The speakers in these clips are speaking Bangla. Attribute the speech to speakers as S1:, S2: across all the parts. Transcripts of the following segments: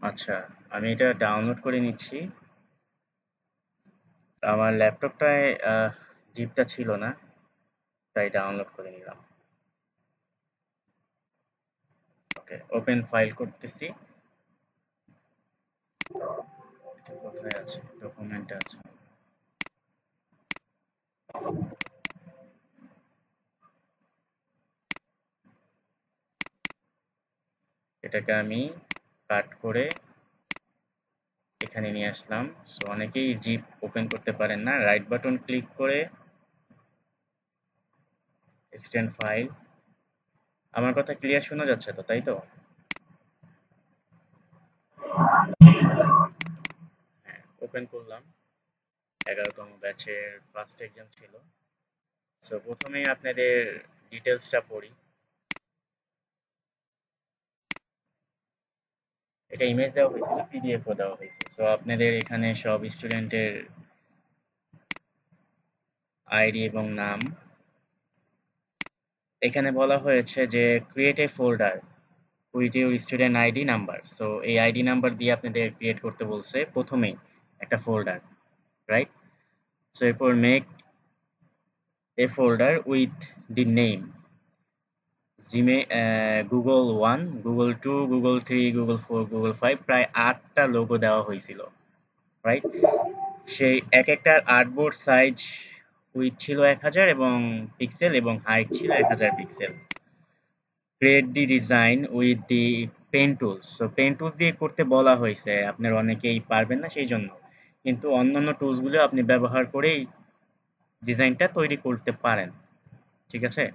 S1: আচ্ছা, আমি এটা ডাউনলোড করে নিচ্ছি। আমার ল্যাপটপটায় জিপটা ছিল না, তাই ডাউনলোড করে নিলাম। ওকে, ওপেন ফাইল করতেছি। এটা কোথায় আছে? ডকুমেন্টে আছে। এটাকে আমি কাট করে এখানে নিয়ে আসলাম। সো অনেকেই জিপ ওপেন করতে পারেন না, রাইট বাটন ক্লিক করে এক্সটেন্ড ফাইল। আমার কথা ক্লিয়ার শোনা যাচ্ছে তো, তাই তো? হ্যাঁ, ওপেন করলাম। 11তম ব্যাচের ফার্স্ট এক্সাম ছিল। সো প্রথমেই আপনাদের ডিটেলসটা পড়ি। এটা ইমেজ দেওয়া হয়েছিল, পিডিএফও দেওয়া হয়েছে। সো আপনাদের এখানে সব স্টুডেন্টের আইডি এবং নাম। এখানে বলা হয়েছে যে create a folder with your student ID number. So এই আইডি নাম্বার দিয়ে আপনাদের ক্রিয়েট করতে বলছে প্রথমেই একটা ফোল্ডার, রাইট? সো এরপর make a folder with the name জিমে, Google one, Google two, Google three, Google four, Google five, প্রায় 8টা লোগো দেওয়া হয়েছিল, রাইট? সেই এক একটার আর্টবোর্ড সাইজ উইথ ছিল 1000 এবং পিক্সেল, এবং হাইট ছিল 1000 pixel. Create the design with the pen tools. So pen tools দিয়ে করতে বলা হয়েছে, আপনার অনেকেই পারবেন না সেই জন্য, কিন্তু অন্যান্য টুলস গুলো আপনি ব্যবহার করেই ডিজাইনটা তৈরি করতে পারেন, ঠিক আছে?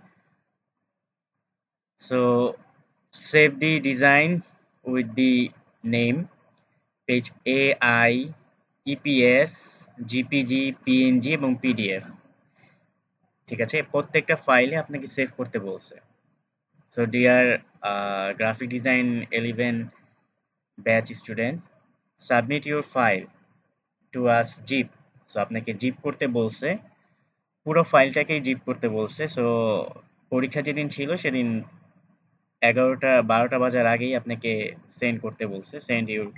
S1: So save the design with the name, page AI, EPS, JPG, PNG এবং পিডিএফ, ঠিক আছে? প্রত্যেকটা ফাইলে আপনাকে সেভ করতে বলছে। So dear graphic design 11 batch students, submit your file to us zip. So আপনাকে জিপ করতে বলছে, পুরো ফাইলটাকেই জিপ করতে বলছে। সো পরীক্ষা যেদিন ছিল সেদিন 12টা বাজার আগেই আপনাকে সেন্ড করতে বলছে, send your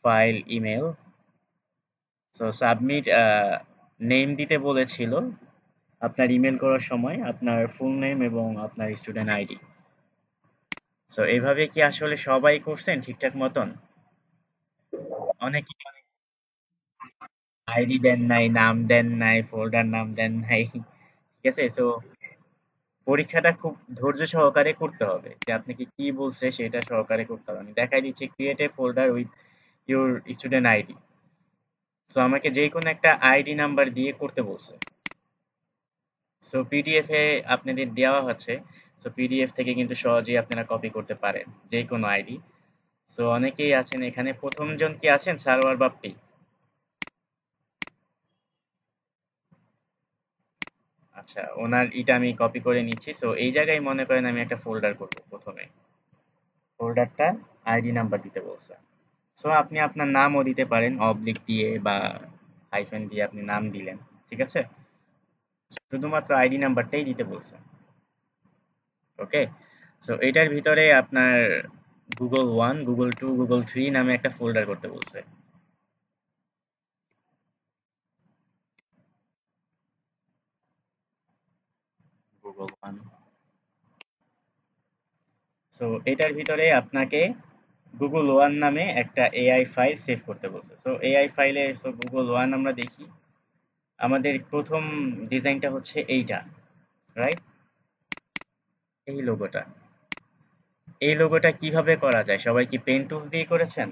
S1: file email. So submit name দিতে বলেছিল আপনার ইমেল করার সময়, আপনার ফুল নেম এবং আপনার স্টুডেন্ট আইডি। সো এভাবে কি আসলে সবাই করছেন ঠিকঠাক মতন? অনেকে আইডি দেন নাই, নাম দেন নাই, ফোল্ডার নাম দেন নাই, ঠিক আছে? সো পরীক্ষাটা খুব ধৈর্য সহকারে করতে হবে, যে আপনাকে কি বলছে সেটা সহকারে করতে হবে। আমি দেখাই দিচ্ছি, create a folder with your student ID. So আমাকে যে কোনো একটা আইডি নাম্বার দিয়ে করতে বলছে। সো পিডিএফ এ আপনাদের দেওয়া হচ্ছে। সো পিডিএফ থেকে কিন্তু সহজেই আপনারা কপি করতে পারেন যে কোনো আইডি। সো অনেকেই আছেন এখানে, প্রথম জন কি আছেন? সারোয়ার বাপ্পি। আচ্ছা, ওনার ইটা আমি কপি করে নিচ্ছি। সো এই জায়গায় মনে করেন আমি একটা ফোল্ডার করব প্রথমে। ফোল্ডারটা আইডি নাম্বার দিতে বলছে। সো আপনি আপনার নামও দিতে পারেন, অবলিক দিয়ে বা হাইফেন দিয়ে আপনি নাম দিলেন, ঠিক আছে? শুধুমাত্র আইডি নাম্বারটাই দিতে বলছে। ওকে, সো এটার ভিতরে আপনার Google one, Google two, Google three নামে একটা ফোল্ডার করতে বলছে। Google one. সো এটার ভিতরে আপনাকে গুগল ওয়ান নামে একটা এআই ফাইল সেভ করতে বলছে। সো এআই ফাইলে, সো গুগল ওয়ান আমরা দেখি। আমাদের প্রথম ডিজাইনটা হচ্ছে এইটা, রাইট? এই লোগোটা। এই লোগোটা কিভাবে করা যায়? সবাই কি পেন টুলস দিয়ে করেছেন?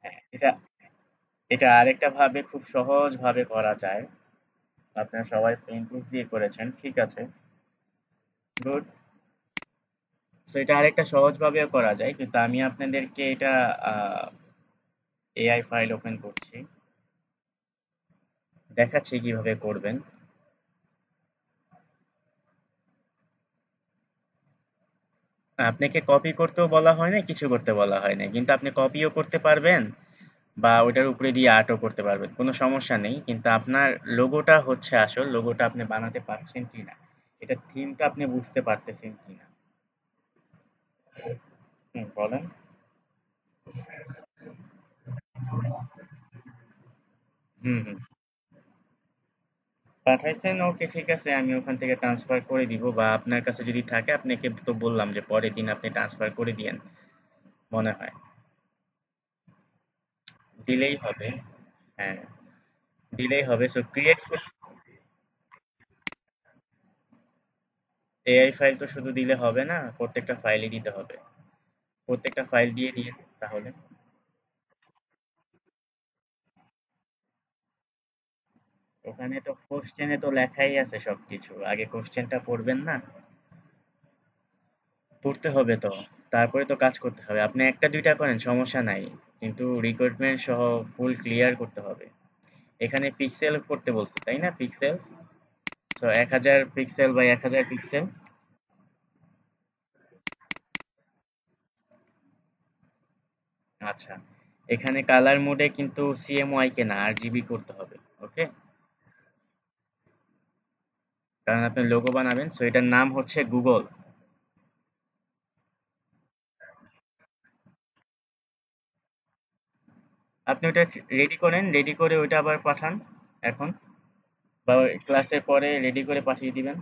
S1: হ্যাঁ, এটা এটা আরেকটা ভাবে খুব সহজ ভাবে করা যায়। আপনারা সবাই পেন টুলস দিয়ে করেছেন, ঠিক আছে, গুড। সো এটা আরেকটা সহজ ভাবেও করা যায়, কিন্তু আমি আপনাদেরকে এটা এআই ফাইল ওপেন করছি, দেখাচ্ছি কিভাবে করবেন। আপনাকে কপি করতেও বলা হয় না, কিছু করতে বলা হয় না, কিন্তু আপনি কপিও করতে পারবেন বা ওটার উপরে দিয়ে আর্টও করতে পারবেন, কোনো সমস্যা নেই। কিন্তু আপনার লোগোটা হচ্ছে আসল, লোগোটা আপনি বানাতে পারছেন কিনা, এটা থিমটা আপনি বুঝতে পারতেছেন কিনা। বলেন। হুম হুম, পাঠাইছেন, ওকে ঠিক আছে, আমি ওখান থেকে ট্রান্সফার করে দিব, বা আপনার কাছে যদি থাকে, আপনাকে তো বললাম যে পরের দিন আপনি ট্রান্সফার করে দিয়েন, মনে হয় দিলেই হবে। হ্যাঁ, দিলেই হবে। সো ক্রিয়েট, এআই ফাইল তো শুধু দিলে হবে না, প্রত্যেকটা ফাইলই দিতে হবে। প্রত্যেকটা ফাইল দিয়ে দিন তাহলে। ওখানে তো কোশ্চেনে তো লেখাই আছে সবকিছু, আগে কোশ্চেনটা পড়বেন না? পড়তে হবে তো, তারপরে তো কাজ করতে হবে। আপনি একটা দুইটা করেন সমস্যা নাই, কিন্তু রিক্রুটমেন্ট সহ ফুল ক্লিয়ার করতে হবে। এখানে পিক্সেল করতে বলছে, তাই না? পিক্সেলস, তো 1000 পিক্সেল বা 1000 পিক্সেল। আচ্ছা, এখানে কালার মোডে কিন্তু সিএমওয়াই কে না, আর জিবি করতে হবে। ওকে, কারণ আপনি লোগো বানাবেন, সো এটার নাম হচ্ছে গুগল। আপনি ওটা রেডি করেন, রেডি করে ওইটা আবার পাঠান এখন, বা ক্লাসের পরে রেডি করে পাঠিয়ে দিবেন।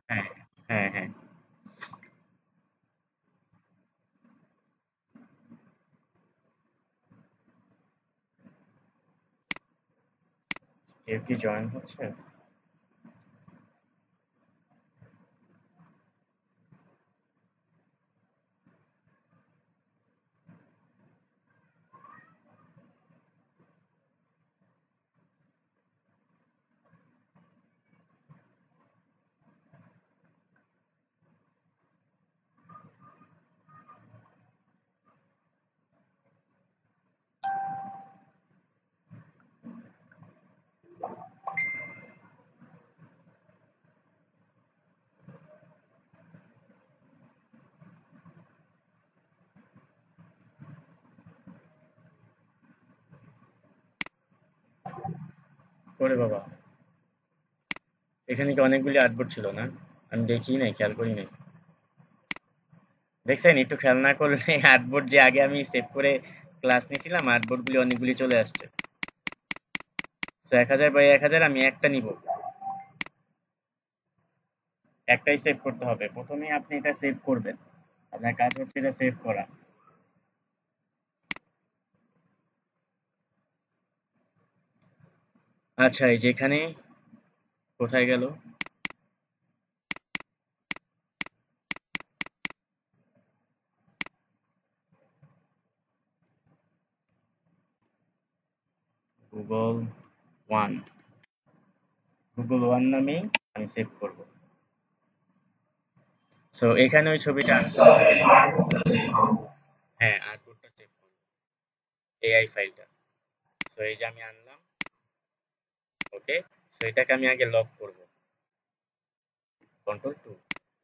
S1: হ্যাঁ হ্যাঁ হ্যাঁ, কেউ কি জয়েন হচ্ছে? করে বাবা, এখানে কি অনেকগুলি আর্টবোর্ড ছিল না? আমি দেখি নাই, খেয়াল করি নাই। দেখছেন, একটু খেয়াল না করলে আর্টবোর্ড যে আগে আমি সেভ করে ক্লাস নিয়েছিলাম, আর্টবোর্ড গুলি অনেকগুলি চলে আসছে। তো 1000 বাই 1000, আমি একটা নিব, একটাই সেভ করতে হবে। প্রথমে আপনি এটা সেভ করবেন, আপনার কাজ হচ্ছে এটা সেভ করা। আচ্ছা, এই যে এখানে, কোথায় গেল? গুগল ওয়ান, গুগল ওয়ান নামেই আমি সেভ করব। সো এখানে ওই ছবিটা, হ্যাঁ আর্টবোর্ডটা সেভ করব, এআই ফাইলটা। সো এই যে আমি আনলাম, ওকে। সো এটাকে আমি আগে লক করব, কন্ট্রোল 2,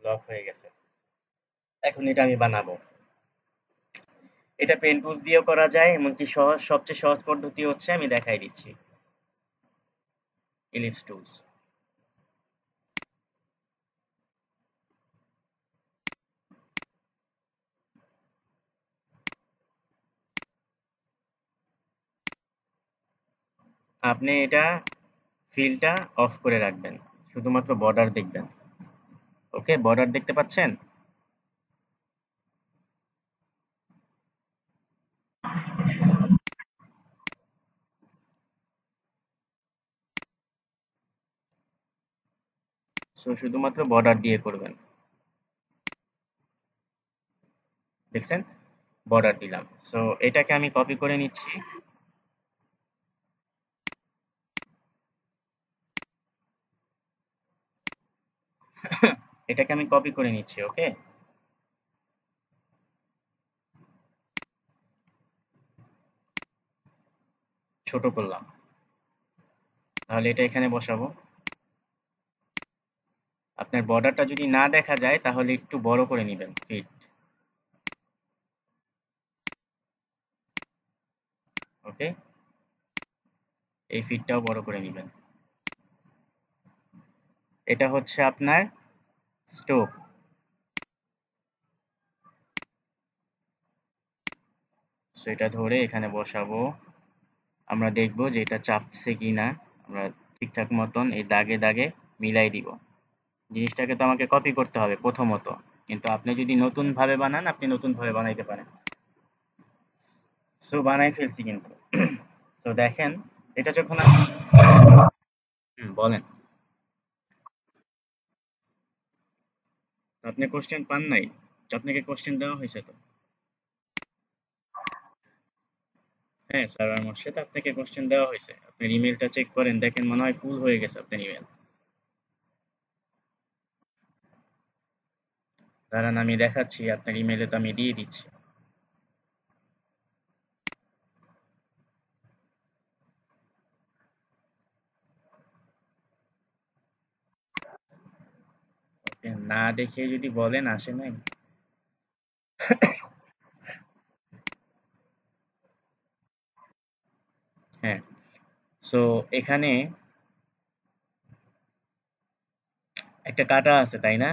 S1: লক হয়ে গেছে। এখন এটা আমি বানাবো। এটা পেন টুলস দিয়েও করা যায়, এমনকি সহজ, সবচেয়ে সহজ পদ্ধতি হচ্ছে, আমি দেখাই দিচ্ছি, ইলিপস টুলস। আপনি এটা ফিলটা অফ করে রাখবেন, শুধুমাত্র বর্ডার দেখবেন। ওকে, বর্ডার দেখতে পাচ্ছেন? সো শুধুমাত্র বর্ডার দিয়ে করবেন, দেখছেন? বর্ডার দিলাম। সো এটাকে আমি কপি করে নিচ্ছি। এটাকে আমি কপি করে নিচ্ছি, ওকে। ছোট করলাম, তাহলে এটা এখানে বসাবো। আপনার বর্ডারটা যদি না দেখা যায় তাহলে একটু বড় করে নেবেন ফিট, ওকে। এই ফিটটাও বড় করে নেবেন। এটা হচ্ছে আপনার স্টোভ। সো এটা ধরে এখানে বসাবো। আমরা দেখবো যে এটা চাপছে কিনা। আমরা ঠিকঠাক মতন এই দাগে দাগে মিলাই দিব। জিনিসটাকে তো আমাকে কপি করতে হবে প্রথমত, কিন্তু আপনি যদি নতুন ভাবে বানান আপনি নতুন ভাবে বানাইতে পারেন। সো বানাই ফেলছি কিন্তু। তো দেখেন, এটা যখন বলেন। আপনি কোশ্চেন পান নাই? আপনাকে কোশ্চেন দেওয়া হয়েছে তো। হ্যাঁ স্যার, আমার সাথে আপনাকে কোশ্চেন দেওয়া হয়েছে। আপনার ইমেলটা চেক করেন, দেখেন মনে হয় ফুল হয়ে গেছে আপনার ইমেল। দাঁড়ান আমি দেখাচ্ছি, আপনার ইমেলে তো আমি দিয়ে দিচ্ছি। ওকে, না দেখে যদি বলেন আসে নাই। হ্যাঁ, সো এখানে একটা কাটা আছে তাই না?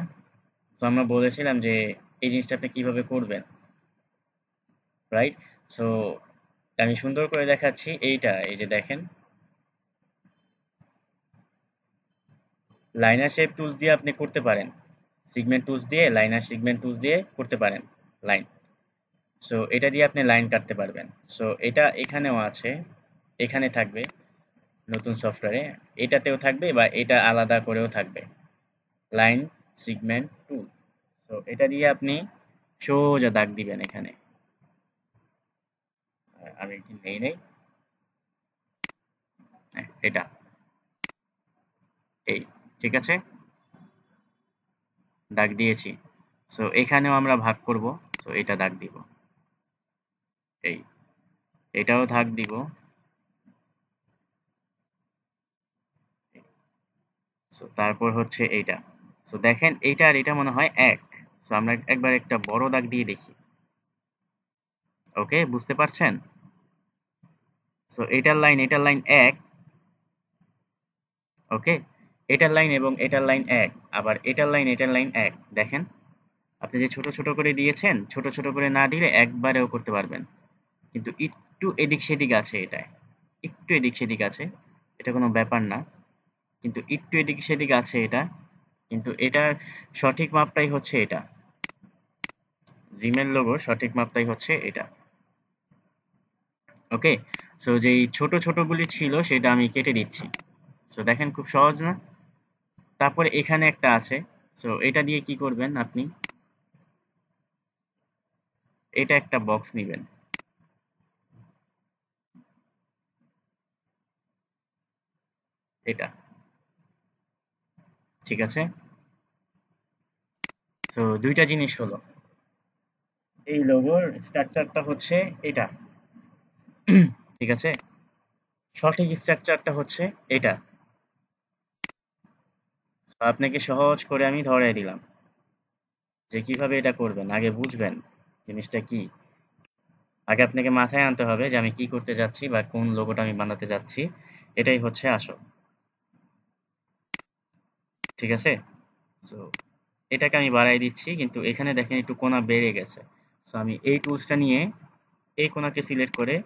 S1: তো আমরা বলেছিলাম যে এই জিনিসটা আপনি কিভাবে করবেন, রাইট? সো আমি সুন্দর করে দেখাচ্ছি। এইটা এই যে দেখেন, লাইনার শেপ টুলস দিয়ে আপনি করতে পারেন। সিগমেন্ট টুলস দিয়ে, লাইনার সিগমেন্ট টুলস দিয়ে করতে পারেন লাইন। সো এটা দিয়ে আপনি লাইন কাটতে পারবেন। সো এটা এখানেও আছে, এখানে থাকবে নতুন সফটওয়্যারে, এটাতেও থাকবে বা এটা আলাদা করেও থাকবে, লাইন সিগমেন্ট টুল। সো এটা দিয়ে আপনি সোজা দাগ দিবেন এখানে। আমি কি নেই নেই, হ্যাঁ, এটা এই, ঠিক আছে, দাগ দিয়েছি। সো এখানেও আমরা ভাগ করব। সো এটা দাগ দিব, এই, এটাও দাগ দিব। সো তারপর হচ্ছে এইটা। সো দেখেন এইটা আর এটা মনে হয় এক। সো আমরা একবার একটা বড় দাগ দিয়ে দেখি। ওকে, বুঝতে পারছেন? সো এটার লাইন এক, ওকে। এটার লাইন এবং এটার লাইন এক, আবার এটার লাইন এক। দেখেন, আপনি যে ছোট ছোট করে দিয়েছেন, ছোট ছোট করে না দিলে একবারেও করতে পারবেন। কিন্তু একটু এদিক সেদিক আছে এটায়, একটু এদিক সেদিক আছে। এটা কোনো ব্যাপার না, কিন্তু একটু এদিক সেদিক আছে এটা। কিন্তু এটার সঠিক মাপটাই হচ্ছে এটা। জিমেল লোগোর সঠিক মাপটাই হচ্ছে এটা, ওকে। সো যেই ছোট ছোট গুলি ছিল সেটা আমি কেটে দিচ্ছি। সো দেখেন খুব সহজ না? তারপরে এখানে একটা আছে। সো এটা দিয়ে কি করবেন আপনি, এটা একটা বক্স নিবেন, এটা, ঠিক আছে। সো দুইটা জিনিস হলো, এই লোগোর স্ট্রাকচারটা হচ্ছে এটা, ঠিক আছে। সঠিক স্ট্রাকচারটা হচ্ছে এটা। তো আপনাকে সহজ করে আমি ধরাই দিলাম যে কিভাবে এটা করবেন, আগে বুঝবেন জিনিসটা কি। আগে আপনাকে মাথায় আনতে হবে যে আমি কি করতে যাচ্ছি বা কোন লোগোটা আমি বানাতে যাচ্ছি। এটাই হচ্ছে আসল, ঠিক আছে। সো এটাকে আমি বাড়াই দিচ্ছি, কিন্তু এখানে দেখেন একটু কোণা বেড়ে গেছে। সো আমি এই টুলসটা নিয়ে এই কোণাকে সিলেক্ট করে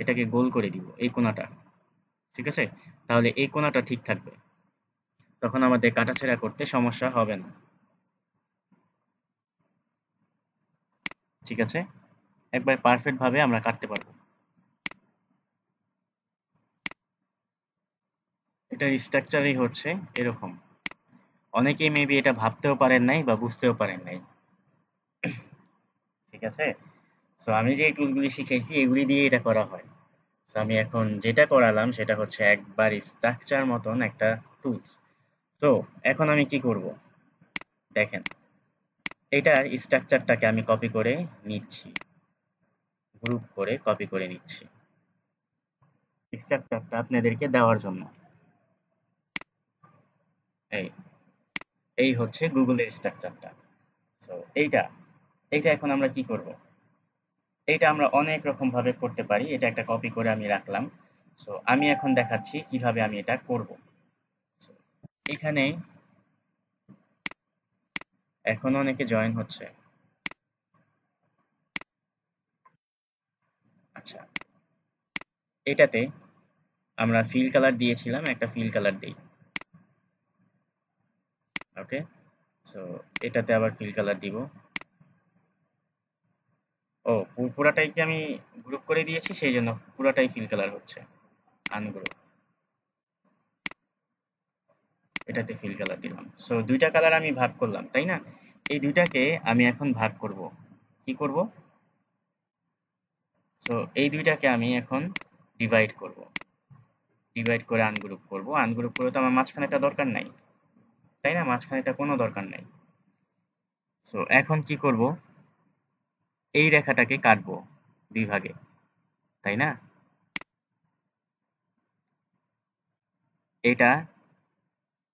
S1: এটাকে গোল করে দিব, এই কোণাটা, ঠিক আছে। তাহলে এই কোণাটা ঠিক থাকবে, তখন আমাদের কাটাছেঁড়া করতে সমস্যা হবে না, ঠিক আছে। একবার পারফেক্ট ভাবে আমরা কাটতে পারবো। এটার স্ট্রাকচারই হচ্ছে এরকম। অনেকেই মেবি এটা ভাবতেও পারেন নাই বা বুঝতেও পারেন নাই, ঠিক আছে। সো আমি যে টুলসগুলি শিখাইছি এগুলি দিয়ে এটা করা হয়। সো আমি এখন যেটা করালাম সেটা হচ্ছে একবার স্ট্রাকচার মতন একটা টুলস। তো এখন আমি কি করব দেখেন, এটার স্ট্রাকচারটাকে আমি কপি করে নিচ্ছি, গ্রুপ করে কপি করে নিচ্ছি স্ট্রাকচারটা আপনাদেরকে দেওয়ার জন্য। এই এই হচ্ছে গুগলের স্ট্রাকচারটা। সো এইটা এইটা এখন আমরা কি করব, এইটা আমরা অনেক রকম ভাবে করতে পারি। এটা একটা কপি করে আমি রাখলাম। সো আমি এখন দেখাচ্ছি কিভাবে আমি এটা করব। So, এখানে এখন অনেকে জয়েন হচ্ছে। আচ্ছা, এটাতে আমরা ফিল কালার দিয়েছিলাম, একটা ফিল কালার দিই। ওকে, সো এটাতে আবার ফিল কালার দিব। ও, পুরাটাই কি আমি গ্রুপ করে দিয়েছি সেই জন্য পুরাটাই ফিল কালার হচ্ছে। আনগ্রুপ, এটাতে ফিল কালার দিলাম। সো দুইটা কালার আমি ভাগ করলাম, তাই না? এই দুইটাকে আমি এখন ভাগ করব। কি করব? সো এই দুইটাকে আমি এখন ডিভাইড করব। ডিভাইড করে আনগ্রুপ করব। আনগ্রুপ করে তো আমার মাঝখানেটা দরকার নাই, তাই না? মাঝখানেটা কোনো দরকার নাই। সো এখন কি করব, এই রেখাটাকে কাটবো দুই ভাগে, তাই না? এটা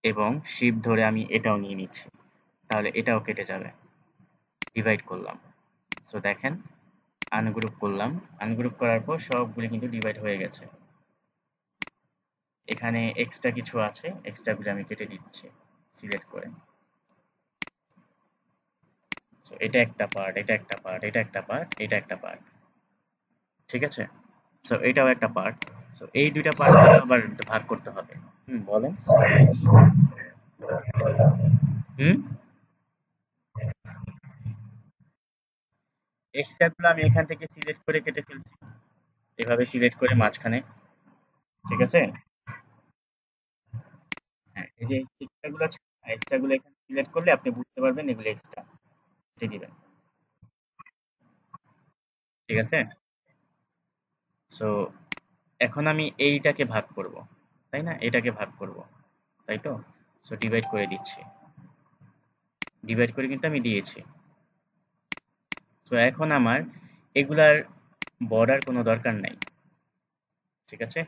S1: এবং শিফট ধরে আমি এটাও নিয়ে নিচ্ছি, তাহলে এটাও কেটে যাবে। ডিভাইড করলাম। সো দেখেন, আনগ্রুপ করলাম। আনগ্রুপ করার পর সবগুলি কিন্তু ডিভাইড হয়ে গেছে। এখানে এক্সট্রা কিছু আছে, এক্সট্রা গুলো আমি কেটে দিচ্ছি সিলেক্ট করে। সো এটা একটা পার্ট, এটা একটা পার্ট, এটা একটা পার্ট, এটা একটা পার্ট, ঠিক আছে? সো এটাও একটা পার্ট। সো এই দুইটা পার্ট আবার ভাগ করতে হবে। বলেন। হুম, এক্সট্রা গুলো আমি এখান থেকে সিলেক্ট করে কেটে ফেলছি, এভাবে সিলেক্ট করে মাঝখানে, ঠিক আছে? হ্যাঁ, এই যে এক্সট্রা গুলো আছে, এক্সট্রা গুলো এখানে সিলেক্ট করলে আপনি বুঝতে পারবেন এগুলো এক্সট্রা, কেটে দিবেন, ঠিক আছে? সো এখন আমি এইটাকে ভাগ করব, তাই না? এটাকে ভাগ করব, তাই তো? সো ডিভাইড করে দিচ্ছি, ডিভাইড করে কিন্তু আমি দিয়েছি। সো এখন আমার এগুলার বর্ডার কোনো দরকার নাই, ঠিক আছে?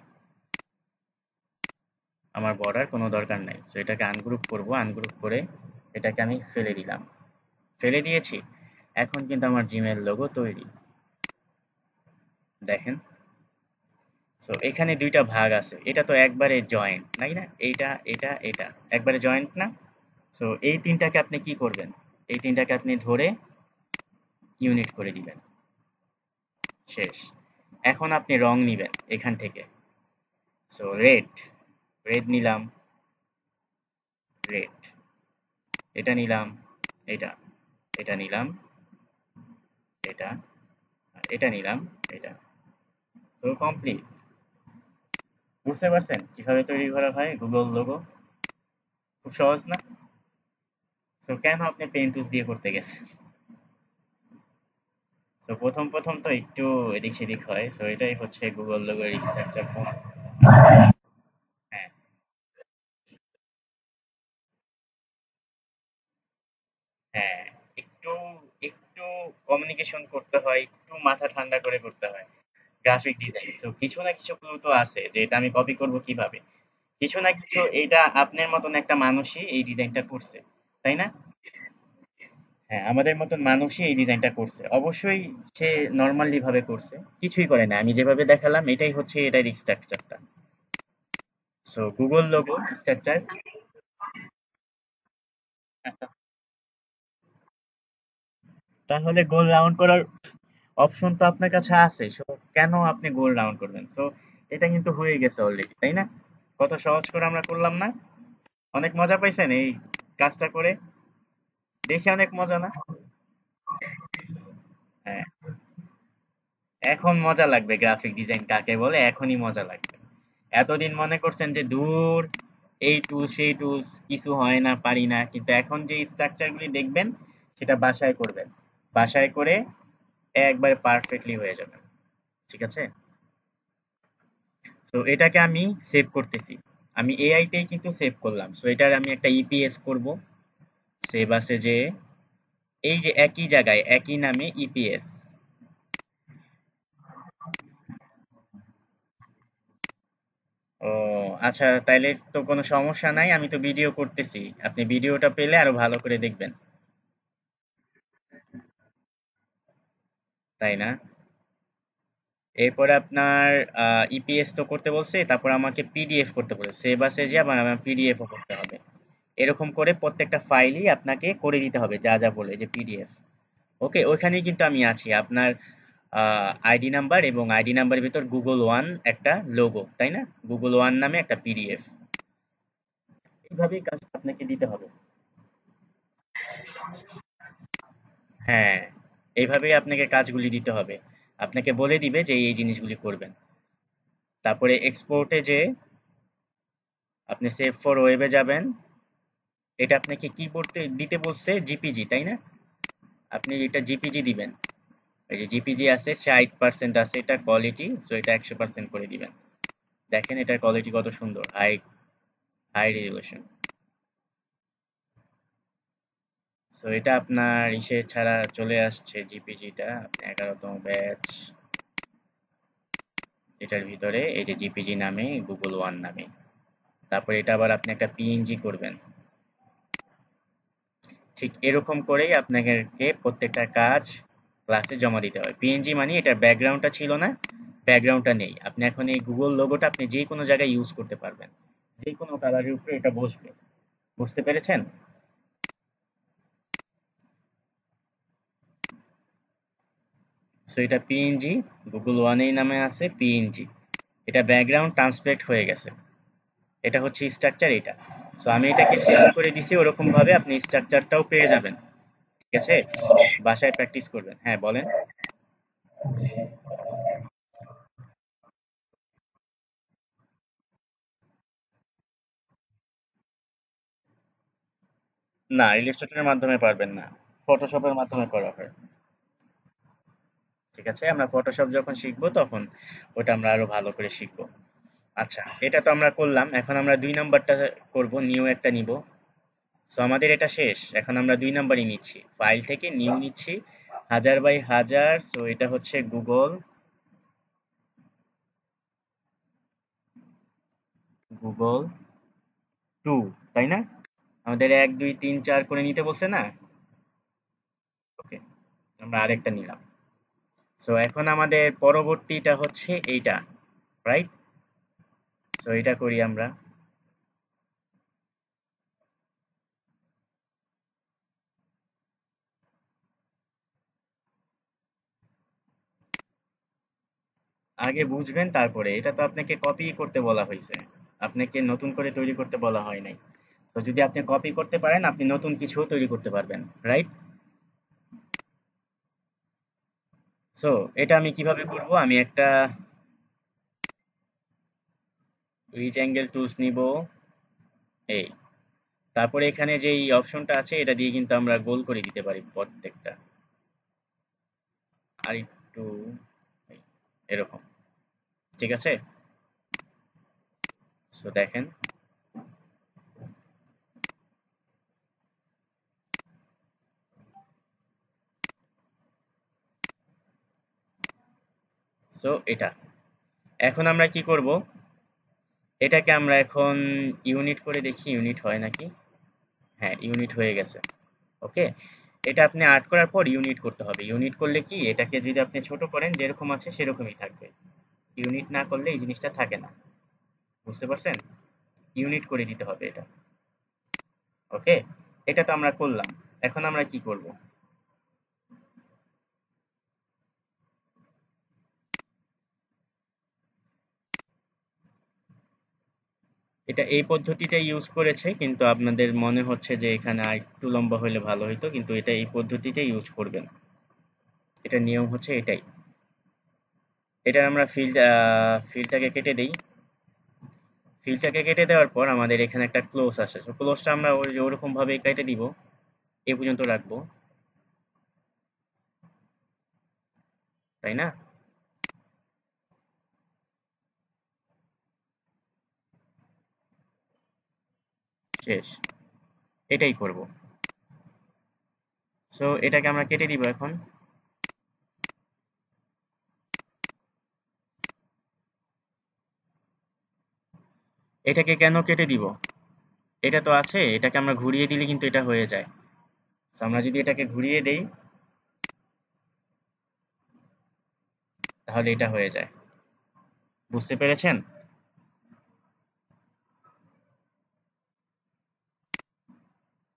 S1: আমার বর্ডার কোনো দরকার নাই। সো এটাকে আনগ্রুপ করব, আনগ্রুপ করে এটাকে আমি ফেলে দিলাম, ফেলে দিয়েছি। এখন কিন্তু আমার জিমেল লোগো তৈরি, দেখেন। সো এখানে দুইটা ভাগ আছে, এটা তো একবারে জয়েন্ট, তাই না? এইটা এটা এটা একবারে জয়েন্ট না? সো এই তিনটাকে আপনি কি করবেন, এই তিনটাকে আপনি ধরে ইউনিট করে দিবেন, শেষ। এখন আপনি রং নিবেন এখান থেকে। সো রেড, রেড নিলাম, রেড, এটা নিলাম, এটা, এটা নিলাম, এটা, আর এটা নিলাম, এটা। তো কমপ্লিট। বুঝতে পারছেন কিভাবে তৈরি করা হয় গুগল লোগো? খুব সহজ না? সো কেন আপনি পেন টুলস দিয়ে করতে গেছেন? সো প্রথম প্রথম তো একটু এদিক সেদিক হয়। সো এটাই হচ্ছে গুগল লোগোর স্ট্রাকচার ফর্ম। হ্যাঁ, হ্যাঁ, একটু একটু কমিউনিকেশন করতে হয়, একটু মাথা ঠান্ডা করে করতে হয়। গ্রাফিক ডিজাইন, সো কিছু না কিছু ক্লু তো আছে যে এটা আমি কপি করব কিভাবে। কিছু না কিছু, এটা আপনার মতন একটা মানুষই এই ডিজাইনটা করছে, তাই না? হ্যাঁ, আমাদের মতন মানুষই এই ডিজাইনটা করছে। অবশ্যই সে নরমালি ভাবে করছে, কিছুই করে না। আমি যেভাবে দেখালাম এটাই হচ্ছে এটার স্ট্রাকচারটা। So Google logo structure. তাহলে গোল রাউন্ড করার অপশন তো আপনার কাছে আছে। সো কেন আপনি গোল রাউন্ড করবেন? সো এটা কিন্তু হয়ে গেছে অলরেডি, তাই না? কত সহজ করে আমরা করলাম না? অনেক মজা পাইছেন এই কাজটা করে? দেখে অনেক মজা না? হ্যাঁ, এখন মজা লাগবে গ্রাফিক ডিজাইন কাকে বলে, এখনই মজা লাগবে। এতদিন মনে করছেন যে দূর, এই টুলস সেই টুলস কিছু হয় না, পারি না, কিন্তু এখন যে স্ট্রাকচার গুলি দেখবেন সেটা বাসায় করবেন। বাসায় করে একবারে পারফেক্টলি হয়ে যাবে। ঠিক আছে? তো এটাকে আমি সেভ করতেছি। আমি এআই তেই কিন্তু সেভ করলাম। সো এটার আমি একটা ইপিএস করব। সেভ আছে যে এই যে একই জায়গায় একই নামে ইপিএস। ও আচ্ছা, তাইলে তো কোনো সমস্যা নাই, আমি তো ভিডিও করতেছি। আপনি ভিডিওটা পেলে আরো ভালো করে দেখবেন, তাই না? এরপরে আপনার ইপিএস তো করতে বলছে, তারপর আমাকে পিডিএফ করতে বলছে। সেভ আছে যে আবার আমার পিডিএফও করতে হবে। এরকম করে প্রত্যেকটা ফাইলই আপনাকে করে দিতে হবে, যা যা বলে যে পিডিএফ। ওকে, ওইখানেই কিন্তু আমি আছি। আপনার আইডি নাম্বার এবং আইডি নাম্বারের ভিতর গুগল ওয়ান একটা লোগো, তাই না? গুগল ওয়ান নামে একটা পিডিএফ। এইভাবেই কাজটা আপনাকে দিতে হবে। হ্যাঁ, এইভাবেই আপনাকে কাজগুলি দিতে হবে। আপনাকে বলে দিবে যে এই জিনিসগুলি করবেন। তারপরে এক্সপোর্টে যে আপনি সেভ ফর ওয়েবে যাবেন। এটা আপনাকে কি করতে দিতে বলছে? জিপিজি, তাই না? আপনি এটা জিপিজি দিবেন। এই যে জিপিজি আছে 60% আছে এটা কোয়ালিটি, সো এটা 100% করে দিবেন। দেখেন এটার কোয়ালিটি কত সুন্দর, হাই হাই রেজলিউশন। সো এটা আপনার ইসে ছাড়া চলে আসছে জিপিজিটা, আপনি 11তম ব্যাচ এটার ভিতরে এই যে জিপিজি নামে গুগল ওয়ান নামে। তারপরে এটা আবার আপনি একটা পিএনজি করবেন। ঠিক এরকম করেই আপনাকে প্রত্যেকটা কাজ ক্লাসে জমা দিতে হবে। পিএনজি মানে এটার ব্যাকগ্রাউন্ডটা ছিল না, ব্যাকগ্রাউন্ডটা নেই। আপনি এখন এই গুগল লোগোটা আপনি যে কোনো জায়গায় ইউজ করতে পারবেন, যে কোনো কালারের উপরে এটা বসবে। বুঝতে পেরেছেন? সো এটা পিএনজি, গুগল ওয়ানেই নামে আছে পিএনজি। এটা ব্যাকগ্রাউন্ড ট্রান্সলেট হয়ে গেছে। এটা হচ্ছে স্ট্রাকচার এটা। সো আমি এটাকে সেভ করে দিছি, ওরকম ভাবে আপনি স্ট্রাকচারটাও পেয়ে যাবেন। ঠিক আছে? বাসায় প্র্যাকটিস করবেন। হ্যাঁ, বলেন। না, ইলিস্ট্রেটরের মাধ্যমে পারবেন না। ফটোশপের মাধ্যমে করা হয়। ঠিক আছে? আমরা ফটোশপ যখন শিখবো তখন ওটা আমরা আরো ভালো করে শিখবো। আচ্ছা, এটা তো আমরা করলাম। এখন আমরা ২ নাম্বারটা করব, নিউ একটা নিব। সো আমাদের এটা শেষ। এখন আমরা ২ নাম্বারই নিচ্ছি। ফাইল থেকে নিউ নিচ্ছি। 1000 বাই 1000, সো এটা হচ্ছে গুগল 2, তাই না? আমাদের ১ ২ ৩ ৪ করে নিতে বলছে না? ওকে, আমরা আরেকটা নিলাম। সো এখন আমাদের পরবর্তীটা হচ্ছে এইটা, রাইট? সো এটা করি আমরা। আগে বুঝবেন তারপরে। এটা তো আপনাকে কপি করতে বলা হয়েছে। আপনাকে নতুন করে তৈরি করতে বলা হয় নাই। তো যদি আপনি কপি করতে পারেন, আপনি নতুন কিছুও তৈরি করতে পারবেন, রাইট? সো এটা আমি কিভাবে করব? আমি একটা রিচ অ্যাঙ্গেল টুলস নিব, এই। তারপরে এখানে যে এই অপশনটা আছে এটা দিয়ে কিন্তু আমরা গোল করে দিতে পারি প্রত্যেকটা। আর একটু এই, এরকম। ঠিক আছে? সো দেখেন। সো এটা। এখন আমরা কি করব? এটাকে আমরা এখন ইউনিট করে দেখি ইউনিট হয় নাকি। হ্যাঁ, ইউনিট হয়ে গেছে। ওকে, এটা আপনি আর্ট করার পর ইউনিট করতে হবে। ইউনিট করলে কি, এটাকে যদি আপনি ছোট করেন যেরকম আছে সেরকমই থাকবে। ইউনিট না করলে এই জিনিসটা থাকে না। বুঝতে পারছেন? ইউনিট করে দিতে হবে এটা। ওকে, এটা তো আমরা করলাম। এখন আমরা কি করব? এটা এই পদ্ধতিটা ইউজ করেছে, কিন্তু আপনাদের মনে হচ্ছে যে এখানে আর একটু লম্বা হলে ভালো হতো, কিন্তু এটা এই পদ্ধতিটা ইউজ করবেন। এটা নিয়ম হচ্ছে এটাই। এটা আমরা ফিল্ডটাকে কেটে দেই। ফিল্ডটাকে কেটে দেওয়ার পর আমাদের এখানে একটা ক্লোজ আসে। তো ক্লোজটা আমরা ওই যে ওরকম ভাবে কেটে দিব, এ পর্যন্ত রাখবো। তাই না? শেষ, এটাই করব। সো এটাকে আমরা কেটে দিব এখন। এটাকে কেন কেটে দিব? এটা তো আছে, এটাকে আমরা ঘুরিয়ে দিলে কিন্তু এটা হয়ে যায়। So আমরা যদি এটাকে ঘুরিয়ে দেই তাহলে এটা হয়ে যায়। বুঝতে পেরেছেন?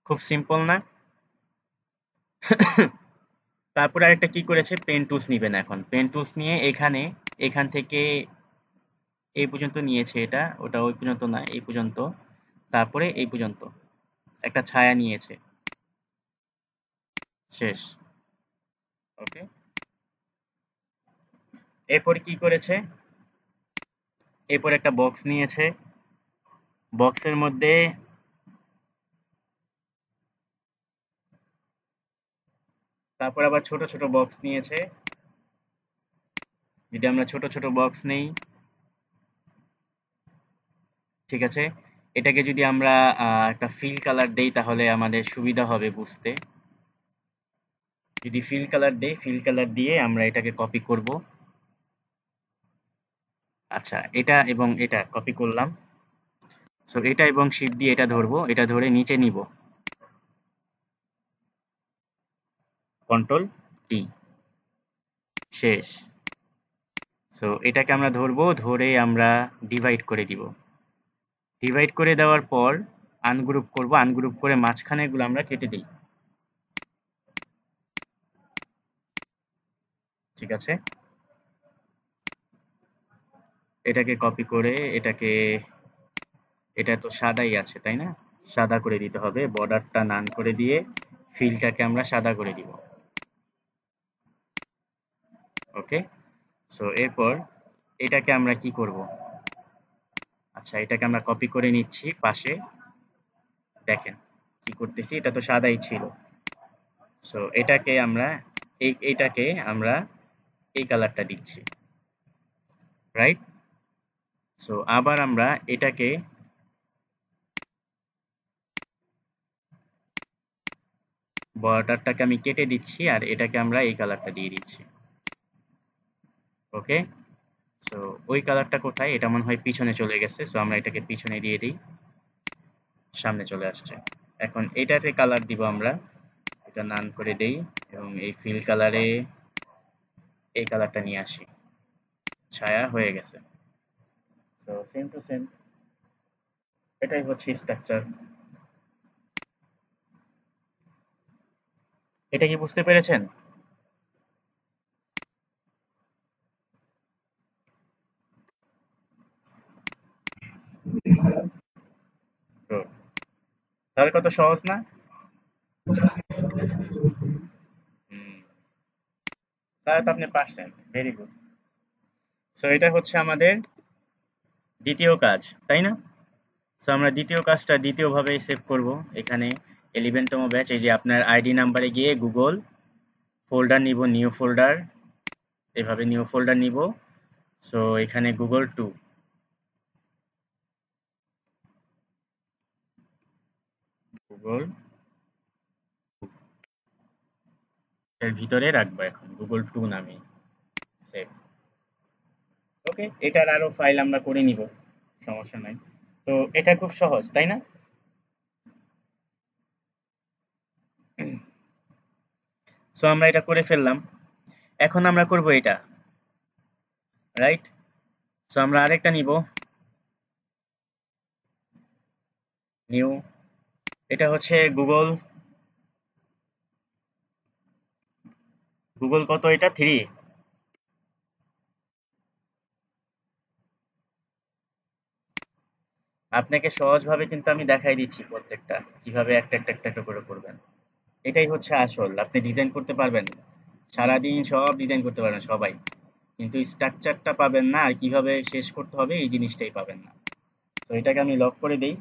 S1: খুব সিম্পল না? তারপরে আরেকটা কি করেছে, পেন টুলস নিবেন। এখন পেন টুলস নিয়ে এখান থেকে এই পর্যন্ত নিয়েছে, এটা ওটা ওই পর্যন্ত না, এই পর্যন্ত, তারপরে এই পর্যন্ত একটা ছায়া নিয়েছে। শেষ। ওকে, এরপর কি করেছে, এরপর একটা বক্স নিয়েছে, বক্সের মধ্যে তারপর আবার ছোট ছোট বক্স নিয়েছে। যদি আমরা ছোট ছোট বক্স নেই, ঠিক আছে, এটাকে যদি আমরা একটা ফিল কালার দেই তাহলে আমাদের সুবিধা হবে বুঝতে। যদি ফিল কালার দেই, ফিল কালার দিয়ে আমরা এটাকে কপি করব। আচ্ছা, এটা এবং এটা কপি করলাম। সো এটা এবং শিফট দিয়ে এটা ধরবো, এটা ধরে নিচে নিব, কন্ট্রোল টি। শেষ। সো এটাকে আমরা ধরবো, ধরে আমরা ডিভাইড করে দিব। ডিভাইড করে দেওয়ার পর আনগ্রুপ করব, আনগ্রুপ করে মাঝখানেরগুলো আমরা কেটে দিই। ঠিক আছে, এটাকে কপি করে এটাকে, এটা তো সাদাই আছে তাই না, সাদা করে দিতে হবে, বর্ডারটা নান করে দিয়ে ফিলটাকে আমরা সাদা করে দিব। ওকে, সো এরপর এটাকে আমরা কি করব, আচ্ছা এটাকে আমরা কপি করে নিচ্ছি পাশে। দেখেন কি করতেছি, এটা তো সাদাই ছিল। সো এটাকে আমরা এইটাকে আমরা এই কালারটা দিচ্ছি, রাইট? সো আবার আমরা এটাকে বর্ডারটাকে আমি কেটে দিচ্ছি আর এটাকে আমরা এই কালারটা দিয়ে দিচ্ছি। ওকে, সো ওই কালারটা কোথায়, এটা মনে হয় পিছনে চলে গেছে, সো আমরা এটাকে পিছনে দিয়ে দিই, সামনে চলে আসছে। এখন এটাতে কালার দিব আমরা, এটা নান করে দেই এবং এই ফিল কালারে এই কালারটা নিয়ে আসি, ছায়া হয়ে গেছে। সো সেম টু সেম, এটাই হচ্ছে স্ট্রাকচার। এটা কি বুঝতে পেরেছেন? Good. তাহলে কত সহজ না? হুম, তাহলে তো আপনি পারছেন, ভেরি গুড। সো এটা হচ্ছে আমাদের দ্বিতীয় কাজ, তাই না? সো আমরা দ্বিতীয় কাজটা দ্বিতীয় ভাবেই সেভ করব। এখানে 11তম ব্যাচ, এই যে আপনার আইডি নাম্বারে গিয়ে গুগল ফোল্ডার নিব, নিউ ফোল্ডার, এভাবে নিউ ফোল্ডার নিব। সো এখানে গুগল 2, গুগল এর ভিতরে রাখবো এখন গুগল 2 নামে সেভ। ওকে, এটার আরো ফাইল আমরা করে নিব, সমস্যা নাই। তো এটা খুব সহজ তাই না? সো আমরা এটা করে ফেললাম, এখন আমরা করব এটা, রাইট? সো আমরা আরেকটা নিব, নিউ, এটা হচ্ছে গুগল, গুগল কত এটা 3। আপনাকে সহজভাবে কিন্তু আমি দেখাই দিচ্ছি প্রত্যেকটা, কিভাবে একটা একটা একটা একটা করে করবেন। এটাই হচ্ছে আসল, আপনি ডিজাইন করতে পারবেন, সারাদিন সব ডিজাইন করতে পারবেন সবাই, কিন্তু স্ট্রাকচারটা পাবেন না আর কিভাবে শেষ করতে হবে এই জিনিসটাই পাবেন না। তো এটাকে আমি লক করে দেই।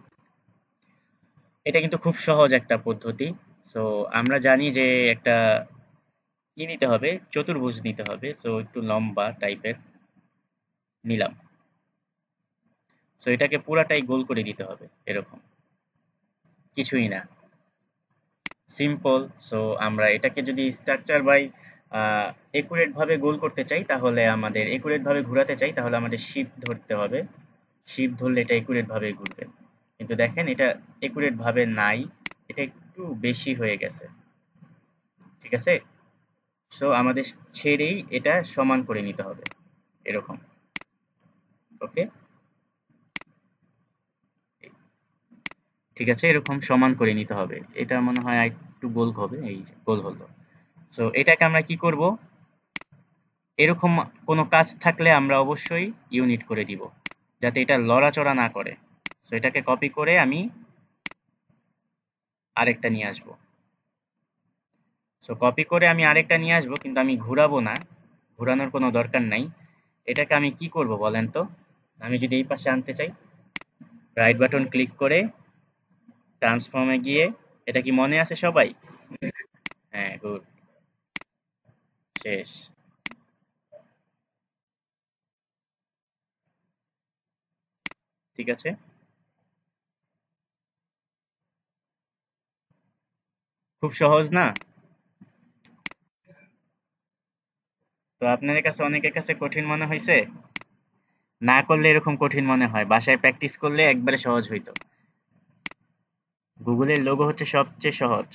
S1: এটা কিন্তু খুব সহজ একটা পদ্ধতি। সো আমরা জানি যে একটা নিতে হবে, চতুর্ভুজ নিতে হবে, সো একটু লম্বা টাইপের নিলাম। সো এটাকে পুরাটাই গোল করে দিতে হবে এরকম, কিছুই না, সিম্পল। সো আমরা এটাকে যদি স্ট্রাকচার বাই একুরেট ভাবে গোল করতে চাই, তাহলে আমাদের একুরেট ভাবে ঘোরাতে চাই, তাহলে আমাদের শিফট ধরতে হবে। শিফট ধরলে এটা একুরেট ভাবে ঘুরবে। কিন্তু দেখেন এটা একুরেট ভাবে নাই, এটা একটু বেশি হয়ে গেছে। ঠিক আছে, সো আমাদের ছেড়েই এটা সমান করে নিতে হবে এরকম। ওকে, ঠিক আছে, এরকম সমান করে নিতে হবে। এটা মনে হয় একটু গোল হবে, এই যে গোল হলো। সো এটাকে আমরা কি করব, এরকম কোনো কাজ থাকলে আমরা অবশ্যই ইউনিট করে দিব, যাতে এটা লড়াচড়া না করে। সো এটাকে কপি করে আমি আরেকটা নিয়ে আসবো। সো কপি করে আমি আরেকটা নিয়ে আসবো, কিন্তু আমি ঘুরাবো না, ঘুরানোর কোনো দরকার নাই। এটাকে আমি কি করব বলেন তো, আমি যদি এই পাশে আনতে চাই, রাইট বাটন ক্লিক করে ট্রান্সফর্মে গিয়ে, এটা কি মনে আছে সবাই? হ্যাঁ, গুড, শেষ। ঠিক আছে, খুব সহজ না? তো আপনাদের কাছে, অনেকের কাছে কঠিন মনে হয়েছে? না করলে এরকম কঠিন মনে হয়, বাসায় প্র্যাকটিস করলে একবারে সহজ হইতো। গুগলের লোগো হচ্ছে সবচেয়ে সহজ।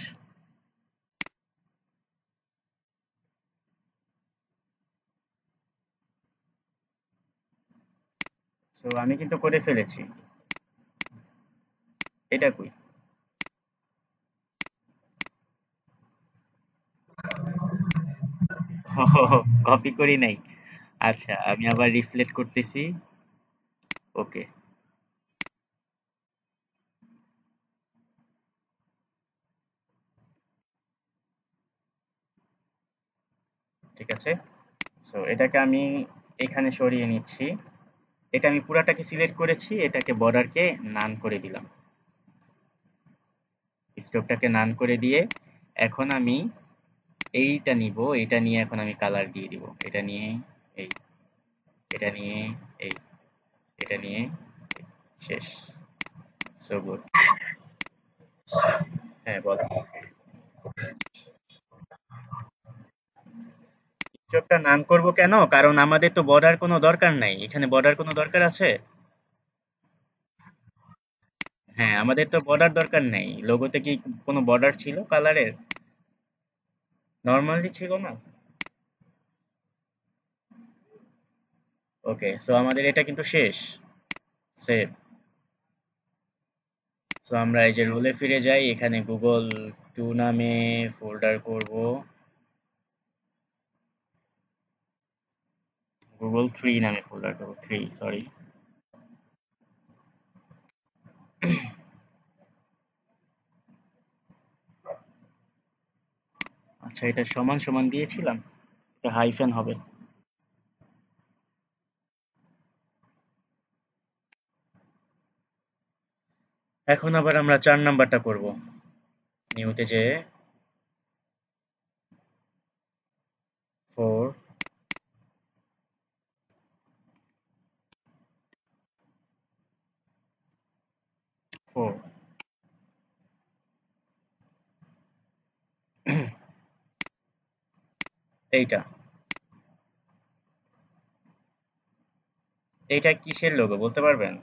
S1: সো আমি কিন্তু করে ফেলেছি। এটা কই? কপি করি নাই। আচ্ছা, আমি আবার রিফ্লেক্ট করতেছি। ওকে, ঠিক আছে। সো এটাকে আমি এখানে সরিয়ে নিচ্ছি। এটা আমি পুরাটাকে সিলেক্ট করেছি, এটাকে বর্ডারকে নান করে দিলাম, স্টোভটাকে নান করে দিয়ে এখন আমি এইটা নিব, এটা নিয়ে এখন আমি কালার দিয়ে দিব, এটা নিয়ে এই, এটা নিয়ে এই, এটা নিয়ে এই, শেষ। So good. হ্যাঁ, বল। স্টোভটা নান করব কেন? কারণ আমাদের তো বর্ডার কোনো দরকার নাই, এখানে বর্ডার কোনো দরকার আছে? হ্যাঁ, আমাদের তো বর্ডার দরকার নেই। লোগোতে কি কোনো বর্ডার ছিল কালারের? নর্মালি ছিল না। ওকে, সো আমাদের এটা কিন্তু শেষ। সেভ। সো আমরা এই যে রোলে ফিরে যাই, এখানে গুগল 2 নামে ফোল্ডার করব, গুগল 3 নামে ফোল্ডার করব, 3 সরি। আচ্ছা, এটা সমান সমান দিয়েছিলাম, এটা হাইফেন হবে। এখন আবার আমরা 4 নাম্বারটা করব, নিউতে যে 4 4 এইটা, এইটা কিসের লোগো বলতে পারবেন?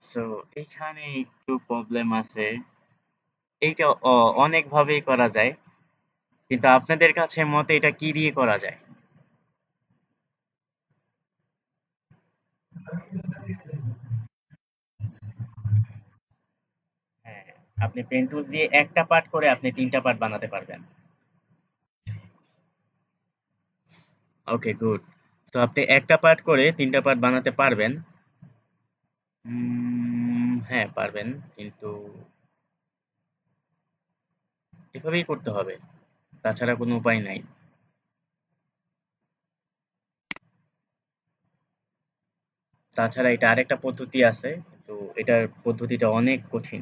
S1: সো এখানে একটু প্রবলেম আছে। এইটা অনেক ভাবেই করা যায়, কিন্তু আপনাদের কাছে মতে এটা কি দিয়ে করা যায়? হ্যাঁ, আপনি পেন টুলস দিয়ে একটা পার্ট করে আপনি তিনটা পার্ট বানাতে পারবেন। ওকে, গুড। তো আপনি একটা পার্ট করে তিনটা পার্ট বানাতে পারবেন। হ্যাঁ, পারবেন, কিন্তু এভাবেই করতে হবে, তাছাড়া কোনো উপায় নাই। তাছাড়া এটা আরেকটা পদ্ধতি আছে, তো এটার পদ্ধতিটা অনেক কঠিন।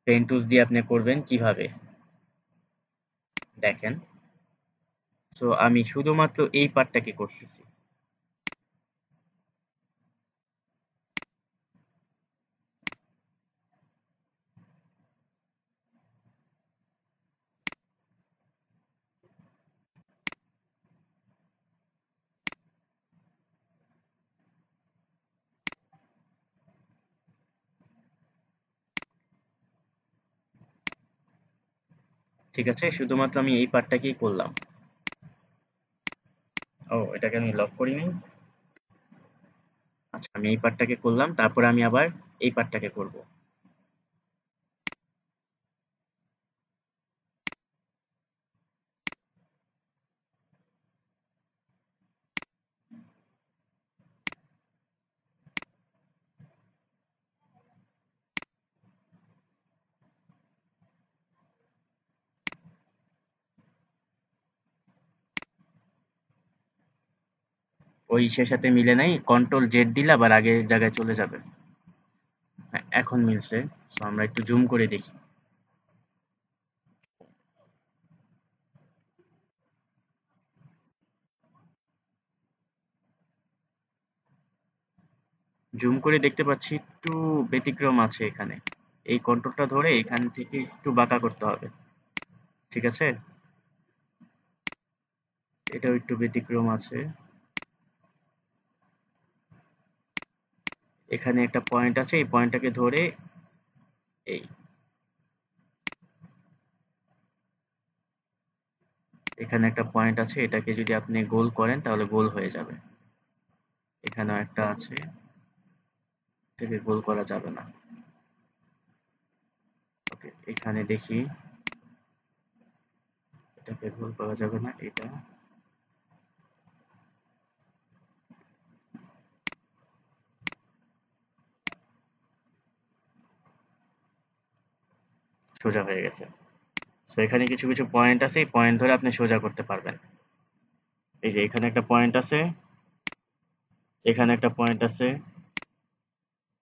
S1: পেন টুলস দিয়ে আপনি করবেন কিভাবে দেখেন। সো আমি শুধুমাত্র এই পার্টটাকে করতেছি। ঠিক আছে, শুধুমাত্র আমি এই পার্টটাকেই করলাম। ও, এটাকে আমি লক করি নাই। আচ্ছা, আমি এই পার্টটাকে করলাম, তারপরে আমি আবার এই পার্টটাকে করব। ওই ইসের সাথে মিলে নাই, কন্ট্রোল জেড দিলে আবার আগের জায়গায় চলে যাবে। হ্যাঁ, এখন মিলছে। সো আমরা একটু জুম করে দেখি। জুম করে দেখতে পাচ্ছি একটু ব্যতিক্রম আছে এখানে। এই কন্ট্রোলটা ধরে এখান থেকে একটু বাঁকা করতে হবে। ঠিক আছে, এটাও একটু ব্যতিক্রম আছে। এখানে একটা পয়েন্ট আছে, এই পয়েন্টটাকে ধরে এই এখানে একটা পয়েন্ট আছে, এটাকে যদি আপনি গোল করেন তাহলে গোল হয়ে যাবে। এখানেও একটা আছে, এটাকে গোল করা যাবে না। ওকে, এখানে দেখি, এটাকে গোল করা যাবে না, এটা সোজা হয়ে গেছে। তো এখানে কিছু কিছু পয়েন্ট আছে, এই পয়েন্ট ধরে আপনি সোজা করতে পারবেন। এই যে এখানে একটা পয়েন্ট আছে, এখানে একটা পয়েন্ট আছে।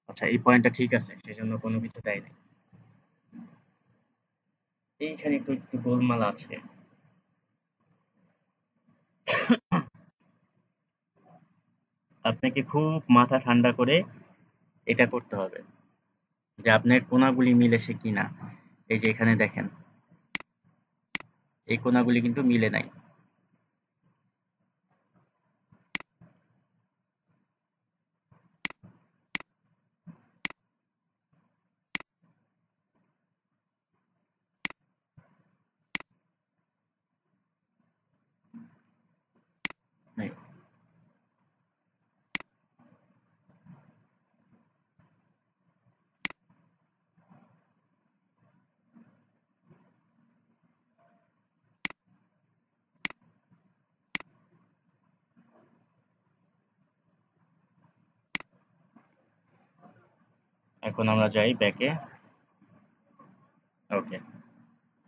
S1: আচ্ছা, এই পয়েন্টটা ঠিক আছে, সেজন্য কোনো কিছু দেয় নাই। এইখানে একটু একটু গোলমাল আছে। আপনাকে খুব মাথা ঠান্ডা করে এটা করতে হবে, যে আপনার কোণাগুলি মিলেছে কিনা। এই যে এখানে দেখেন, এই কোণাগুলি কিন্তু মিলে নাই। নাই। এখন আমরা যাই ব্যাকে। ওকে,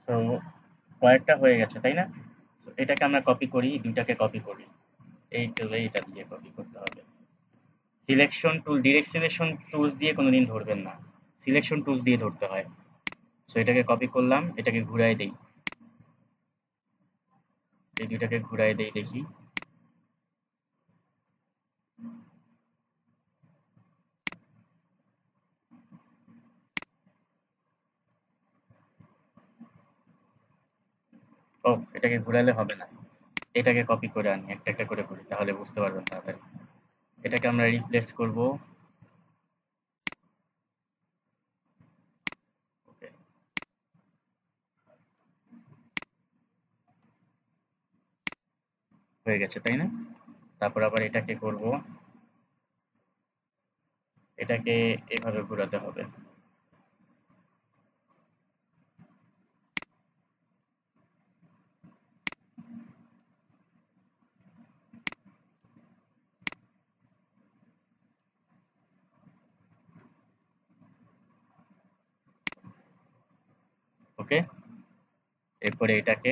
S1: সো কয়েকটা হয়ে গেছে তাই না? So, এটাকে আমরা কপি করি, দুইটাকে কপি করি। এই টুলে এটা দিয়ে কপি করতে হবে। Selection tool, direct selection tools দিয়ে কোনোদিন ধরবেন না, সিলেকশন টুলস দিয়ে ধরতে হয়। সো এটাকে কপি করলাম, এটাকে ঘুরাই দেই, এই দুইটাকে ঘুরাই দেই দেখি। ও, এটাকে ঘুরালে হবে না, এটাকে কপি করে আনি, একটা একটা করে করি, তাহলে বুঝতে পারবেন তাড়াতাড়ি। এটাকে আমরা রিপ্লেস করব। ওকে, হয়ে গেছে তাই না? তারপর আবার এটাকে করব, এটাকে এভাবে ঘোরাতে হবে। ওকে, এরপরে এটাকে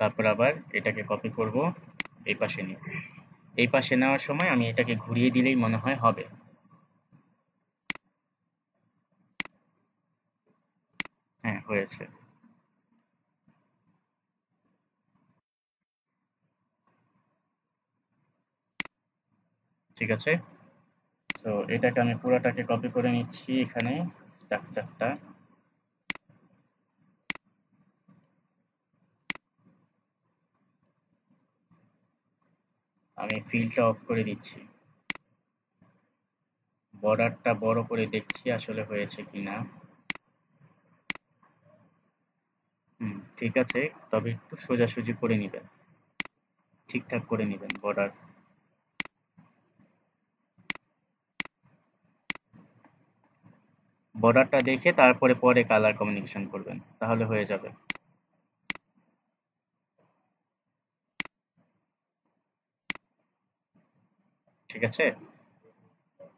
S1: তারপর আবার এটাকে কপি করব এই পাশে নিয়ে। এই পাশে নেওয়ার সময় আমি এটাকে ঘুরিয়ে দিলেই মনে হয় হবে। হ্যাঁ, হয়েছে। ঠিক আছে, তো এটাকে আমি পুরোটাকে কপি করে নিচ্ছি এখানে স্ট্রাকচারটা। আমি ফিলটা অফ করে দিচ্ছি, বর্ডারটা বড় করে দেখছি আসলে হয়েছে কিনা। ঠিক আছে, তবে একটু সোজাসুজি করে নিবেন, ঠিকঠাক করে নিবেন বর্ডার। বর্ডারটা দেখে তারপরে পরে কালার কমিউনিকেশন করবেন, তাহলে হয়ে যাবে। ঠিক আছে,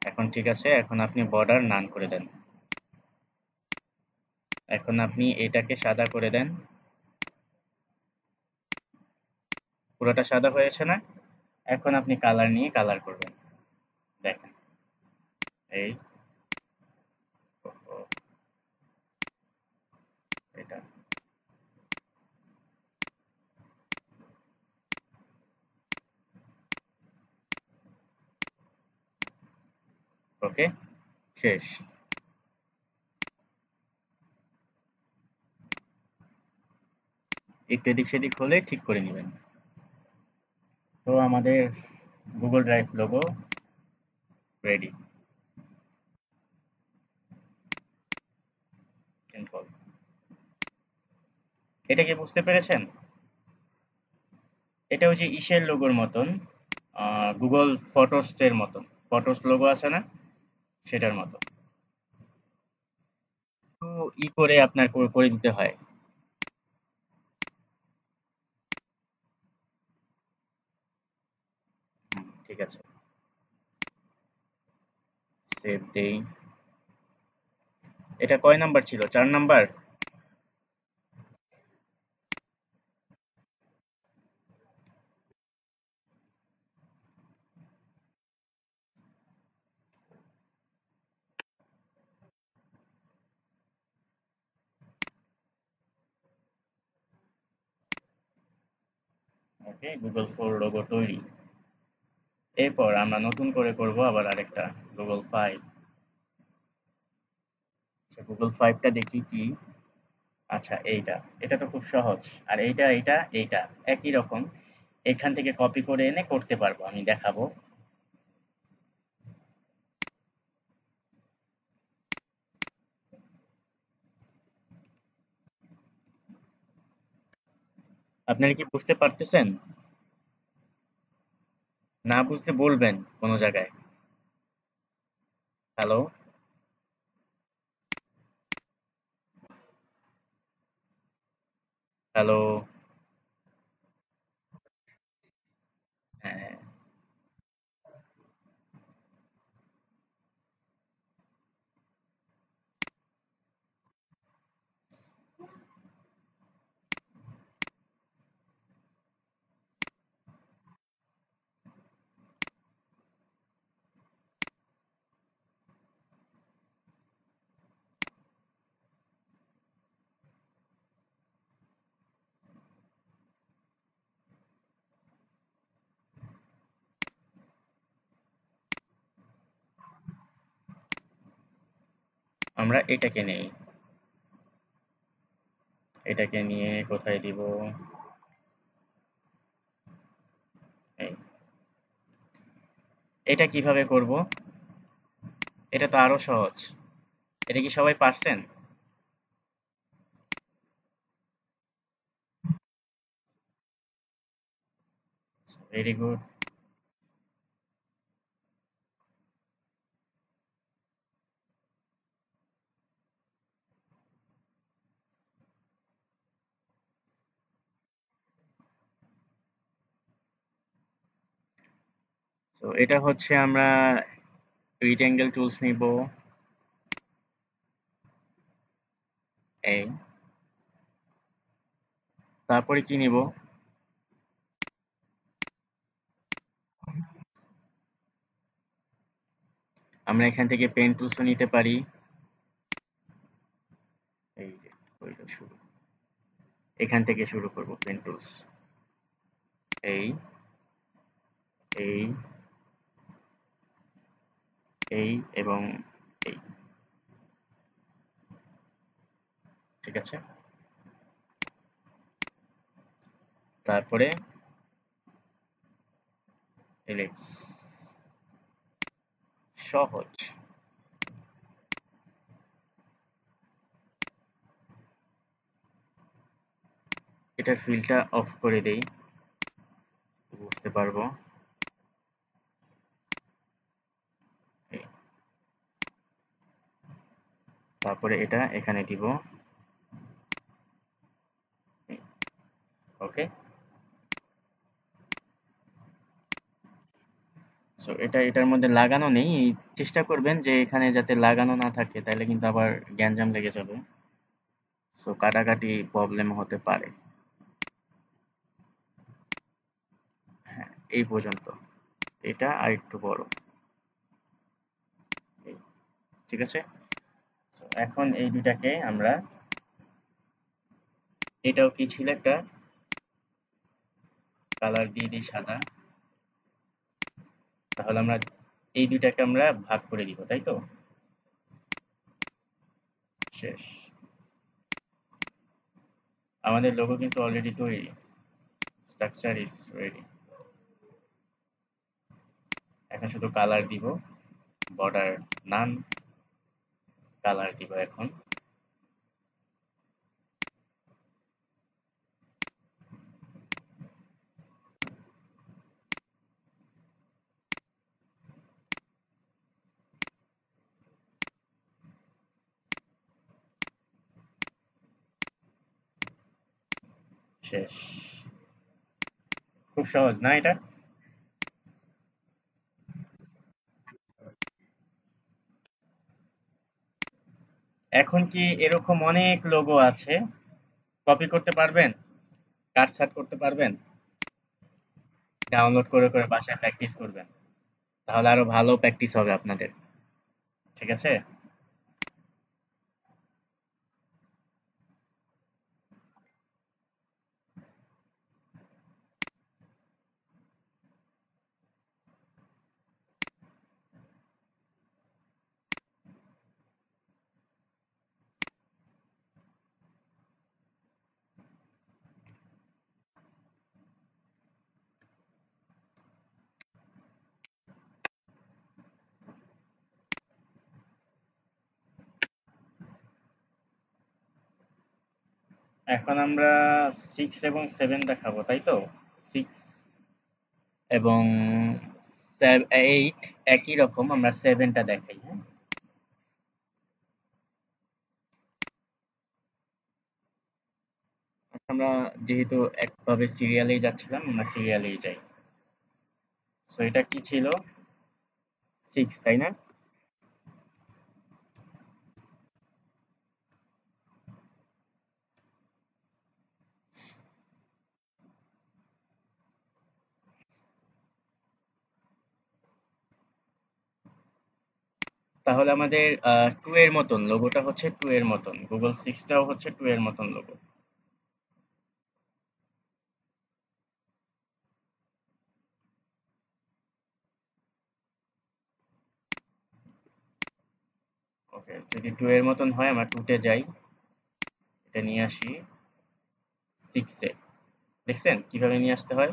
S1: এখন ঠিক আছে, এখন আপনি বর্ডার নান করে দেন। এখন আপনি এটাকে সাদা করে দেন। পুরোটা সাদা হয়েছে না? এখন আপনি কালার নিয়ে কালার করবেন। দেখেন, এই ও, ও, এটা ওকে, শেষ। একটু এদিক সেদিক হলে ঠিক করে নেবেন। তো আমাদের Google drive logo ready. Simple. এটা কি বুঝতে পেরেছেন? এটা ওই যে ইসের লোগোর মতন, গুগল ফটোস এর মতন, ফটোস লোগো আছে না, সেটার মতো। তো করে আপনার করে দিতে হয়। ঠিক আছে, সেভ দেই। এটা কয় নাম্বার ছিল, 4 নাম্বার? ওকে, গুগল ফোর লোগো তৈরি। এরপর আমরা নতুন করে করব আবার আরেকটা, গুগল ফাইভ। আচ্ছা, গুগল ফাইভটা দেখি কি। আচ্ছা, এইটা, এটা তো খুব সহজ। আর এইটা এইটা এইটা একই রকম, এখান থেকে কপি করে এনে করতে পারবো, আমি দেখাবো। আপনারা কি বুঝতে পারতেছেন? না বুঝতে বলবেন কোনো জায়গায়। হ্যালো? হ্যালো? হ্যাঁ, আমরা এটাকে নেই, এটাকে নিয়ে কোথায় দিব? এই, এটা কিভাবে করব? এটা তো আরো সহজ। এটা কি সবাই পারছেন? Very good. তো এটা হচ্ছে আমরা রিক্ট্যাঙ্গেল টুলস নিব, এই তারপরে কি নিব, আমরা এখান থেকে পেন টুলসও নিতে পারি। এই যে হইলো শুরু, এখান থেকে শুরু করব পেন টুলস, এই এই এই এবং এই, ঠিক আছে। তারপরে এলিপস, সহজ। এটার ফিলটা অফ করে দেই, বুঝতে পারবো। এই, তারপরে এটা এখানে দিব, ওকে। সো এটা এটার মধ্যে লাগানো নেই, চেষ্টা করবেন যে এখানে যাতে লাগানো না থাকে, তাহলে কিন্তু আবার গ্যাঞ্জাম লেগে যাবে, সো কাটাকাটি প্রবলেম হতে পারে। হ্যাঁ, এই পর্যন্ত, এটা আর একটু বড়, এই, ঠিক আছে। So, এখন এই দুটাকে আমরা, এটাও কি ছিল একটা কালার দিয়ে দিই সাদা, তাহলে আমরা এই দুইটাকে আমরা ভাগ করে দিব, তাই তো, শেষ। আমাদের লোগো কিন্তু অলরেডি তৈরি, স্ট্রাকচার ইজ রেডি। এখন শুধু কালার দিব, বর্ডার নান, কালার দিব এখন, শেষ। খুব সহজ না এটা? এখন কি এরকম অনেক লোগো আছে, কপি করতে পারবেন, কাটছাঁট করতে পারবেন, ডাউনলোড করে করে বাসায় প্র্যাকটিস করবেন, তাহলে আরো ভালো প্র্যাকটিস হবে আপনাদের, ঠিক আছে। এখন আমরা 6 এবং 7 দেখাবো, তাই তো। 6 এবং 8 একই রকম, আমরা 7টা দেখাই, হ্যাঁ। আমরা যেহেতু একভাবে সিরিয়ালেই যাচ্ছিলাম, আমরা সিরিয়ালেই যাই। সো এটা কি ছিল, 6, তাই না? তাহলে আমাদের 2 এর মতন লোগোটা হচ্ছে 2 এর মতন, গুগল 6টাও হচ্ছে 2 এর মতন লোগো। ওকে, যদি 2 এর মতন হয় আমরা 2 তে যাই, এটা নিয়ে আসি 6 এ। দেখছেন কিভাবে নিয়ে আসতে হয়,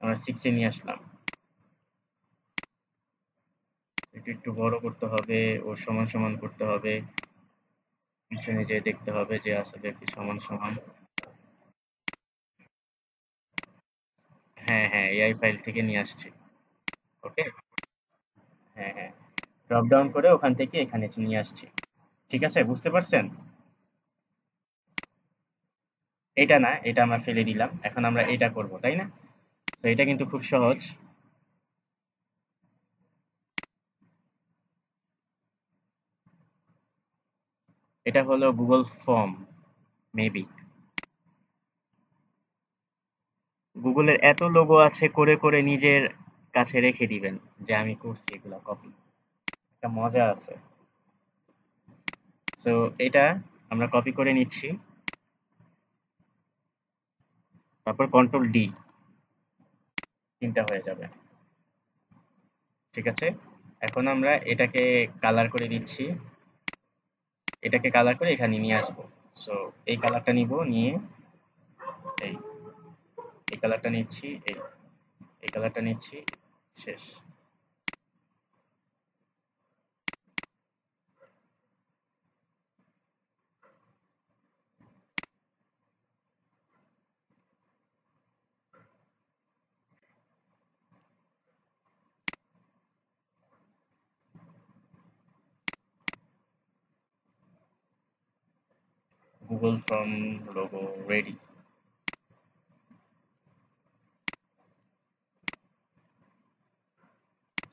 S1: আমরা 6 এ নিয়ে আসলাম। এটা একটু বড় করতে হবে, ওর সমান সমান করতে হবে, পিছনে যেয়ে দেখতে হবে যে আসলে কি সমান সমান। হ্যাঁ হ্যাঁ, এআই ফাইল থেকে নিয়ে আসছি। ওকে, হ্যাঁ হ্যাঁ, ড্রপ ডাউন করে ওখান থেকে এখানে নিয়ে আসছি, ঠিক আছে, বুঝতে পারছেন। এটা না, এটা আমরা ফেলে দিলাম, এখন আমরা এটা করব, তাই না। তো এটা কিন্তু খুব সহজ। এটা হলো গুগল ফর্ম মেবি। গুগলের এত লোগো আছে, করে করে নিজের কাছে রেখে দিবেন যে আমি করছি এগুলা কপি। একটা মজা আছে। সো এটা আমরা কপি করে নিচ্ছি, তারপর কন্ট্রোল ডি, তিনটা হয়ে যাবে। ঠিক আছে, এখন আমরা এটাকে কালার করে দিচ্ছি, এটাকে কালার করে এখানে নিয়ে আসবো। সো এই কালারটা নিব, নিয়ে এই এই কালারটা নিচ্ছি, এই কালারটা নিচ্ছি, শেষ। Google form logo ready.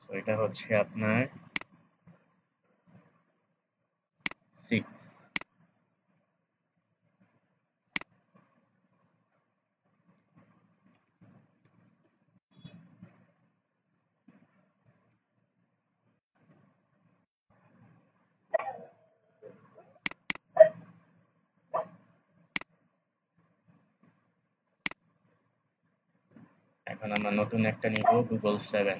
S1: So এটা হচ্ছে আপনার 6। এখন আমরা নতুন একটা নিব, গুগল 7।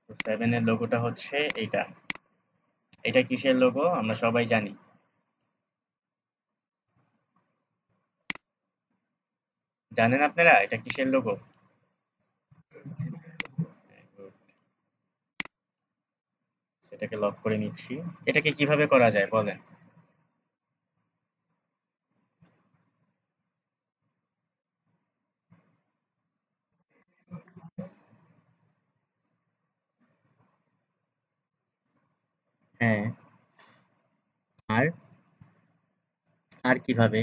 S1: তো 7 এর লোগোটা হচ্ছে এইটা। এটা কিসের লোগো আমরা সবাই জানি। জানেন আপনারা এটা কিসের লোগো? সেটাকে লক করে নিচ্ছি। এটাকে কিভাবে করা যায় বলেন? হ্যাঁ, আর আর কিভাবে?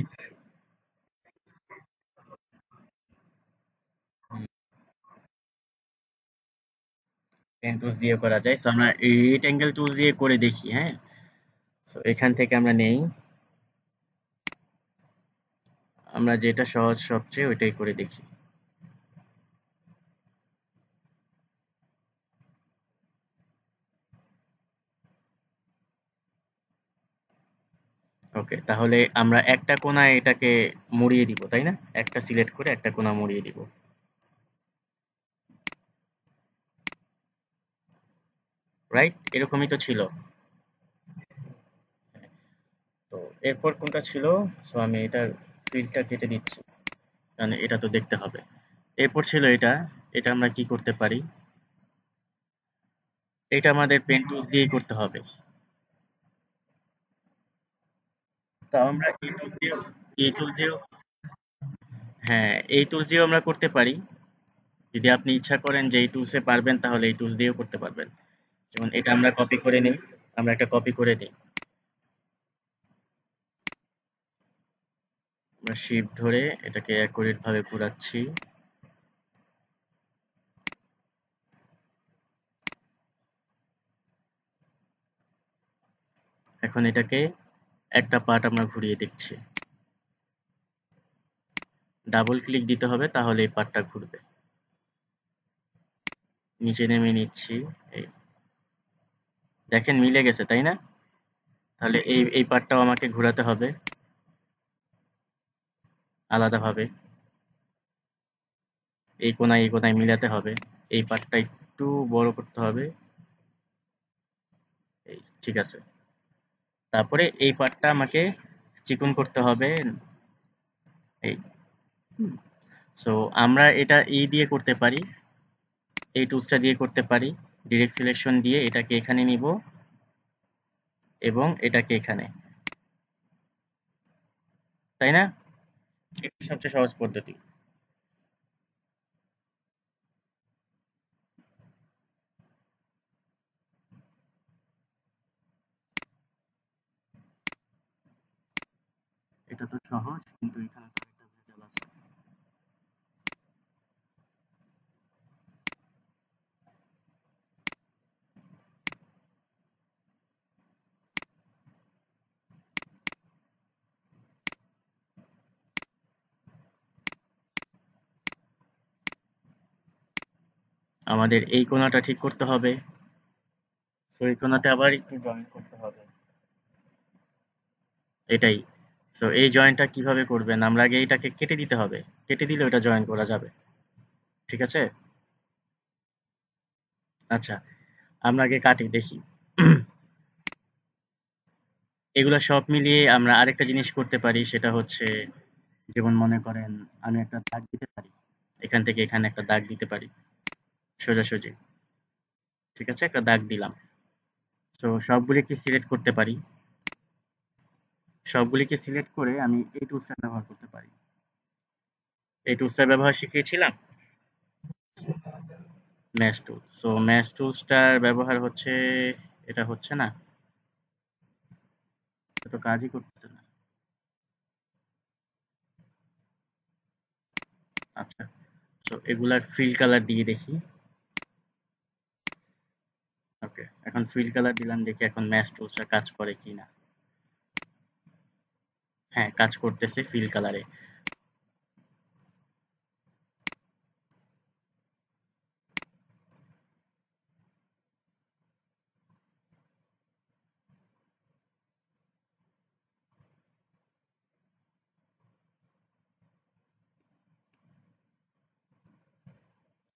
S1: পেন টুলস দিয়ে করা যায়। সো আমরা রেক্টেঙ্গেল টুলস দিয়ে করে দেখি, হ্যাঁ। সো এখান থেকে আমরা নেই, আমরা যেটা সহজ সবচেয়ে ওইটাই করে দেখি। ওকে, তাহলে আমরা একটা কোণায় এটাকে মুড়িয়ে দিব, তাই না? একটা সিলেক্ট করে একটা কোণা মুড়িয়ে দিব, রাইট? এরকমই তো ছিল। তো এরপর কোনটা ছিল? সো আমি এটার ফিল্ডটা কেটে দিচ্ছি, কারণ এটা তো দেখতে হবে। এরপর ছিল এটা। এটা আমরা কি করতে পারি? এটা আমাদের পেন টুলস দিয়েই করতে হবে। তা আমরা এই টুল দিয়েও, হ্যাঁ, এই টুলস দিয়েও আমরা করতে পারি। যদি আপনি ইচ্ছা করেন যে এই টুলসে পারবেন, তাহলে এই টুলস দিয়েও করতে পারবেন। যেমন এটা আমরা কপি করে নিই, আমরা একটা কপি করে দিই, আমরা শিফট ধরে এটাকে অ্যাকুরেট ভাবে ঘোরাচ্ছি। এখন এটাকে একটা পার্ট আমরা ঘুরিয়ে দেখছি, ডাবল ক্লিক দিতে হবে, তাহলে এই পার্টটা ঘুরবে। নিচে নেমে নিচ্ছি, এই দেখেন মিলে গেছে, তাই না? তাহলে এই পার্টটাও আমাকে ঘোরাতে হবে আলাদাভাবে, এই কোণায় মিলাতে হবে, এই পার্টটা একটু বড় করতে হবে। এই ঠিক আছে। তারপরে এই পার্টটা আমাকে চিকন করতে হবে, এই। সো আমরা এটা এই দিয়ে করতে পারি, এই টুলসটা দিয়ে করতে পারি। ডিরেক্ট সিলেকশন দিয়ে এটাকে এখানে নিব এবং এটাকে এখানে, তাই না? এটা সবচেয়ে সহজ পদ্ধতি। এটা তো সহজ, কিন্তু এখানে তো একটা ভেজাল আমাদের এই কোণাটা ঠিক করতে হবে। সো এই কোণাতে আবার একটু জয়েন করতে হবে, এটাই। সো এই জয়েনটা কিভাবে করবেন, আমরা আগে এইটাকে কেটে দিতে হবে, কেটে দিলে ওটা জয়েন করা যাবে। ঠিক আছে, আচ্ছা আমরা আগে কাটি দেখি। এগুলা সব মিলিয়ে আমরা আরেকটা জিনিস করতে পারি, সেটা হচ্ছে যেমন মনে করেন আমি একটা দাগ দিতে পারি, এখান থেকে এখানে একটা দাগ দিতে পারি সোজাসুজি। ঠিক আছে, একটা দাগ দিলাম। তো সবগুলিকে সিলেক্ট করতে পারি, সবগুলিকে সিলেক্ট করে আমি এই টুলসটা ব্যবহার করতে পারি। এই টুলসটার ব্যবহার শিখিয়েছিলাম, ম্যাশ টুল। সো ম্যাশ টুলসটার ব্যবহার হচ্ছে, এটা হচ্ছে না, এটা তো কাজই করতেছে না। আচ্ছা, তো এগুলার ফিল কালার দিয়ে দেখি। ওকে, এখন ফিল কালার দিলাম, দেখি এখন ম্যাশ টুলসটা কাজ করে কিনা। হ্যাঁ, কাজ করতেছে ফিল কালারে।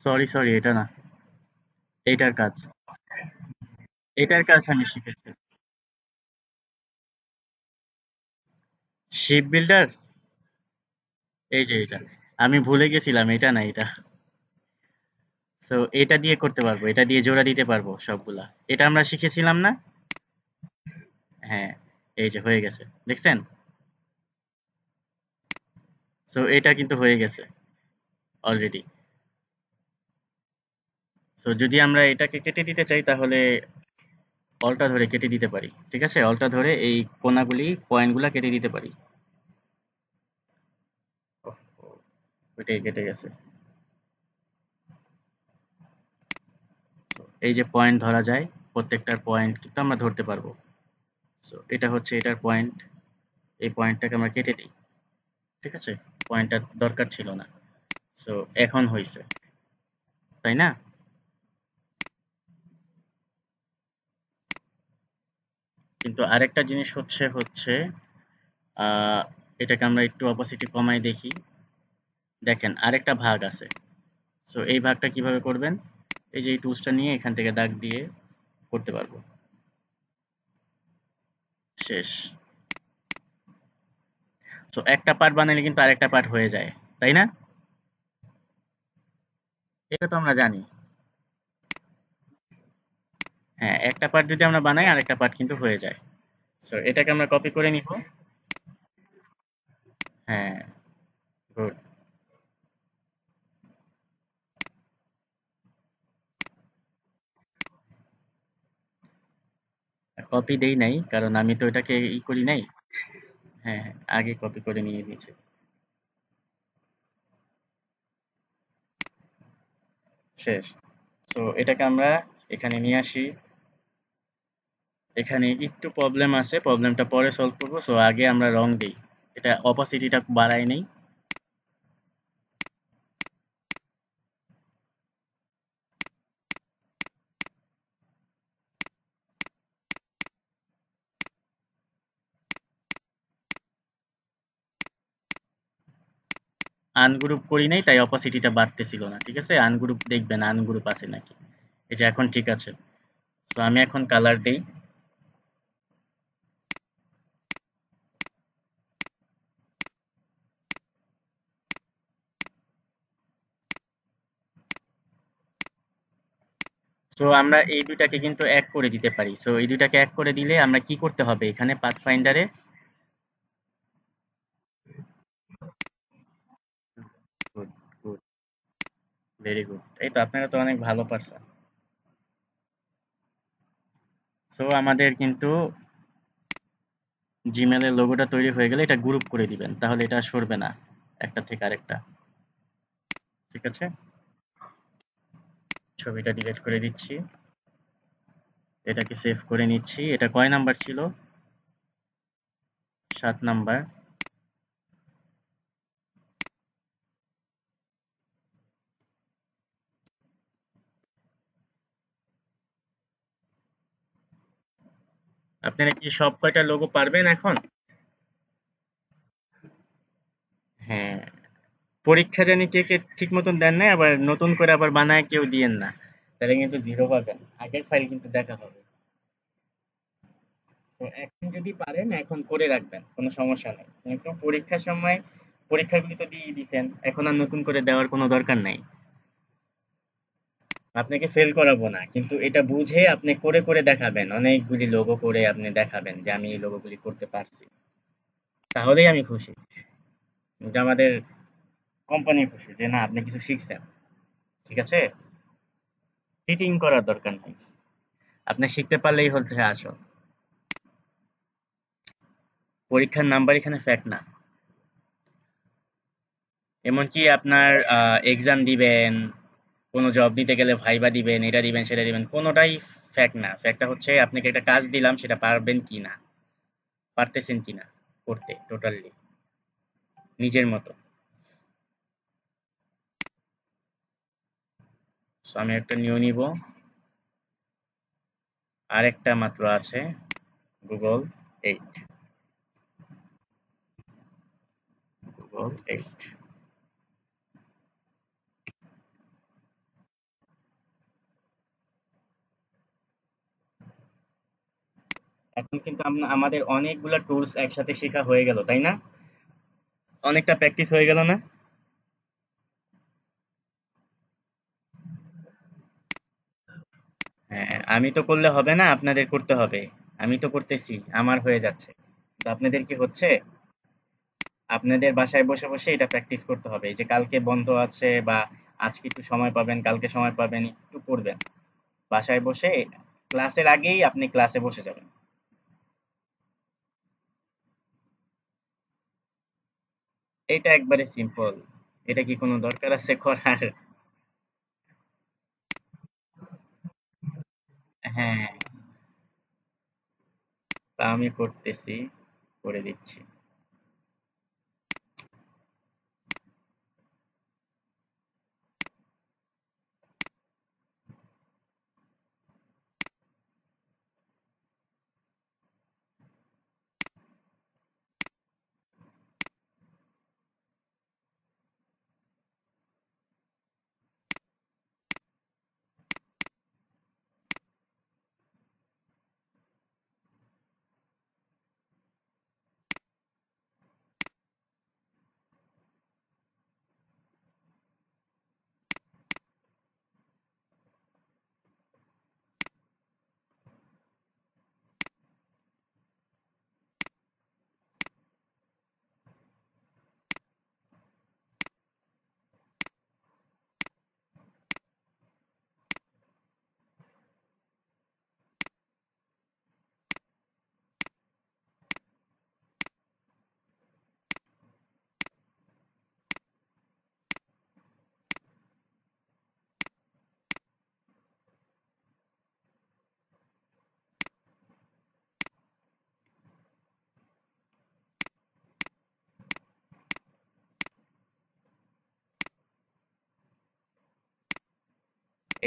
S1: সরি সরি, এটা না, এইটার কাজ, এটার কাজ আমি শিখেছি। শিপ বিল্ডার, এই যে এটা, আমি ভুলে গেছিলাম, এটা না, এটা। সো এটা দিয়ে করতে পারবো, এটা দিয়ে জোড়া দিতে পারবো সবগুলা। এটা আমরা শিখেছিলাম না? হ্যাঁ, এই যে হয়ে গেছে, দেখছেন? সো এটা কিন্তু হয়ে গেছে অলরেডি। সো যদি আমরা এটাকে কেটে দিতে চাই, তাহলে অলটা ধরে কেটে দিতে পারি। ঠিক আছে, অলটা ধরে এই কোণাগুলি, পয়েন্টগুলা কেটে দিতে পারি। ওহ, ওইটাই কেটে গেছে। So, এই যে পয়েন্ট ধরা যায়, প্রত্যেকটার পয়েন্ট কিন্তু আমরা ধরতে পারবো। সো এটা হচ্ছে এটার পয়েন্ট, এই পয়েন্টটাকে আমরা কেটে দিই। ঠিক আছে, পয়েন্টটা দরকার ছিল না। সো এখন হইছে, তাই না? কিন্তু আরেকটা জিনিস হচ্ছে হচ্ছে আহ, এটাকে আমরা একটু অপাসিটি কমাই দেখি। দেখেন আরেকটা ভাগ আছে। সো এই ভাগটা কিভাবে করবেন, এই যে এই টুলসটা নিয়ে এখান থেকে দাগ দিয়ে করতে পারবো। শেষ। সো একটা পার্ট বানালে কিন্তু আরেকটা পার্ট হয়ে যায়, তাই না? এটা তো আমরা জানি। হ্যাঁ, একটা পার্ট যদি আমরা বানাই, আরেকটা পার্ট কিন্তু হয়ে যায়। সো এটাকে আমরা কপি করে নিব। হ্যাঁ, গুড। কপি দেই নাই, কারণ আমি তো এটাকে করি নাই। হ্যাঁ হ্যাঁ, আগে কপি করে নিয়ে দিয়েছি। শেষ। সো এটাকে আমরা এখানে নিয়ে আসি। এখানে একটু প্রবলেম আছে, প্রবলেমটা পরে সলভ করবো। সো আগে আমরা রং দিই, এটা অপাসিটিটা বাড়াই নেই। আনগ্রুপ করি নাই, তাই অপাসিটিটা বাড়তেছিল না। ঠিক আছে, আনগ্রুপ দেখবেন, আনগ্রুপ আছে নাকি। এই যে এখন ঠিক আছে। তো আমি এখন কালার দেই। সো আমরা এই দুইটাকে কিন্তু এক করে দিতে পারি। সো এই দুইটাকে এক করে দিলে আমরা কি করতে হবে এখানে পাথফাইন্ডারে? Good, good, very good. এই তো, আপনারা তো অনেক ভালো পারছেন। সো আমাদের কিন্তু জিমেলের লোগোটা তৈরি হয়ে গেলে এটা গ্রুপ করে দিবেন, তাহলে এটা আর সরবে না একটা থেকে আরেকটা। ঠিক আছে, ছবিটা ডিলিট করে দিচ্ছি, এটাকে সেভ করে নিচ্ছি। এটা কয় নাম্বার ছিল? 7 নাম্বার। আপনারা কি সব কয়টা লোগো পারবেন এখন? হ্যাঁ, পরীক্ষা জানি কে ঠিক মতন দেন নাই, আবার নতুন করে আবার বানায় কেউ দিয়েন না, তাহলে কিন্তু জিরো পাবেন। আগের ফাইল কিন্তু দেখা হবে। তো এখন যদি পারেন এখন করে রাখবেন, কোনো সমস্যা নেই, কিন্তু পরীক্ষার সময় পরীক্ষাগুলি তো দিয়ে দিছেন, এখন আর নতুন করে দেওয়ার কোনো দরকার নাই। আপনাকে ফেল করাবো না, কিন্তু এটা বুঝে আপনি করে করে দেখাবেন, অনেকগুলি লোগো করে আপনি দেখাবেন যে আমি এই লোগোগুলি করতে পারছি, তাহলেই আমি খুশি, যে আমাদের কোম্পানি খুশি যে না আপনি কিছু শিখছেন। ঠিক আছে, চিটিং করার দরকার নেই, আপনি শিখতে পারলেই হচ্ছে আসল। পরীক্ষার নাম্বার এখানে ফ্যাক্ট না। এমনকি আপনার এক্সাম দিবেন, কোনো জব দিতে গেলে ভাইবা দিবেন, এটা দিবেন সেটা দিবেন, কোনোটাই ফ্যাক্ট না। ফ্যাক্টটা হচ্ছে আপনাকে একটা কাজ দিলাম, সেটা পারবেন কি না, পারতেছেন কি না করতে টোটালি নিজের মতো। সো আমি একটা নিউ নিব, আরেকটা মাত্র আছে, গুগল 8। গুগল 8 এখন কিন্তু আমাদের অনেকগুলা টুলস একসাথে শেখা হয়ে গেল, তাই না? অনেকটা প্র্যাকটিস হয়ে গেল না? হ্যাঁ, আমি তো করলে হবে না, আপনাদের করতে হবে। আমি তো করতেছি, আমার হয়ে যাচ্ছে, তো আপনাদের কি হচ্ছে? আপনাদের বাসায় বসে বসে এটা প্র্যাকটিস করতে হবে। এই যে কালকে বন্ধ আছে বা আজকে একটু সময় পাবেন, কালকে সময় পাবেন, একটু করবেন বাসায় বসে, ক্লাসের আগেই আপনি ক্লাসে বসে যাবেন। এটা একবারে সিম্পল, এটা কি কোনো দরকার আছে করার? হ্যাঁ, তা আমি করতেছি, করে দিচ্ছি।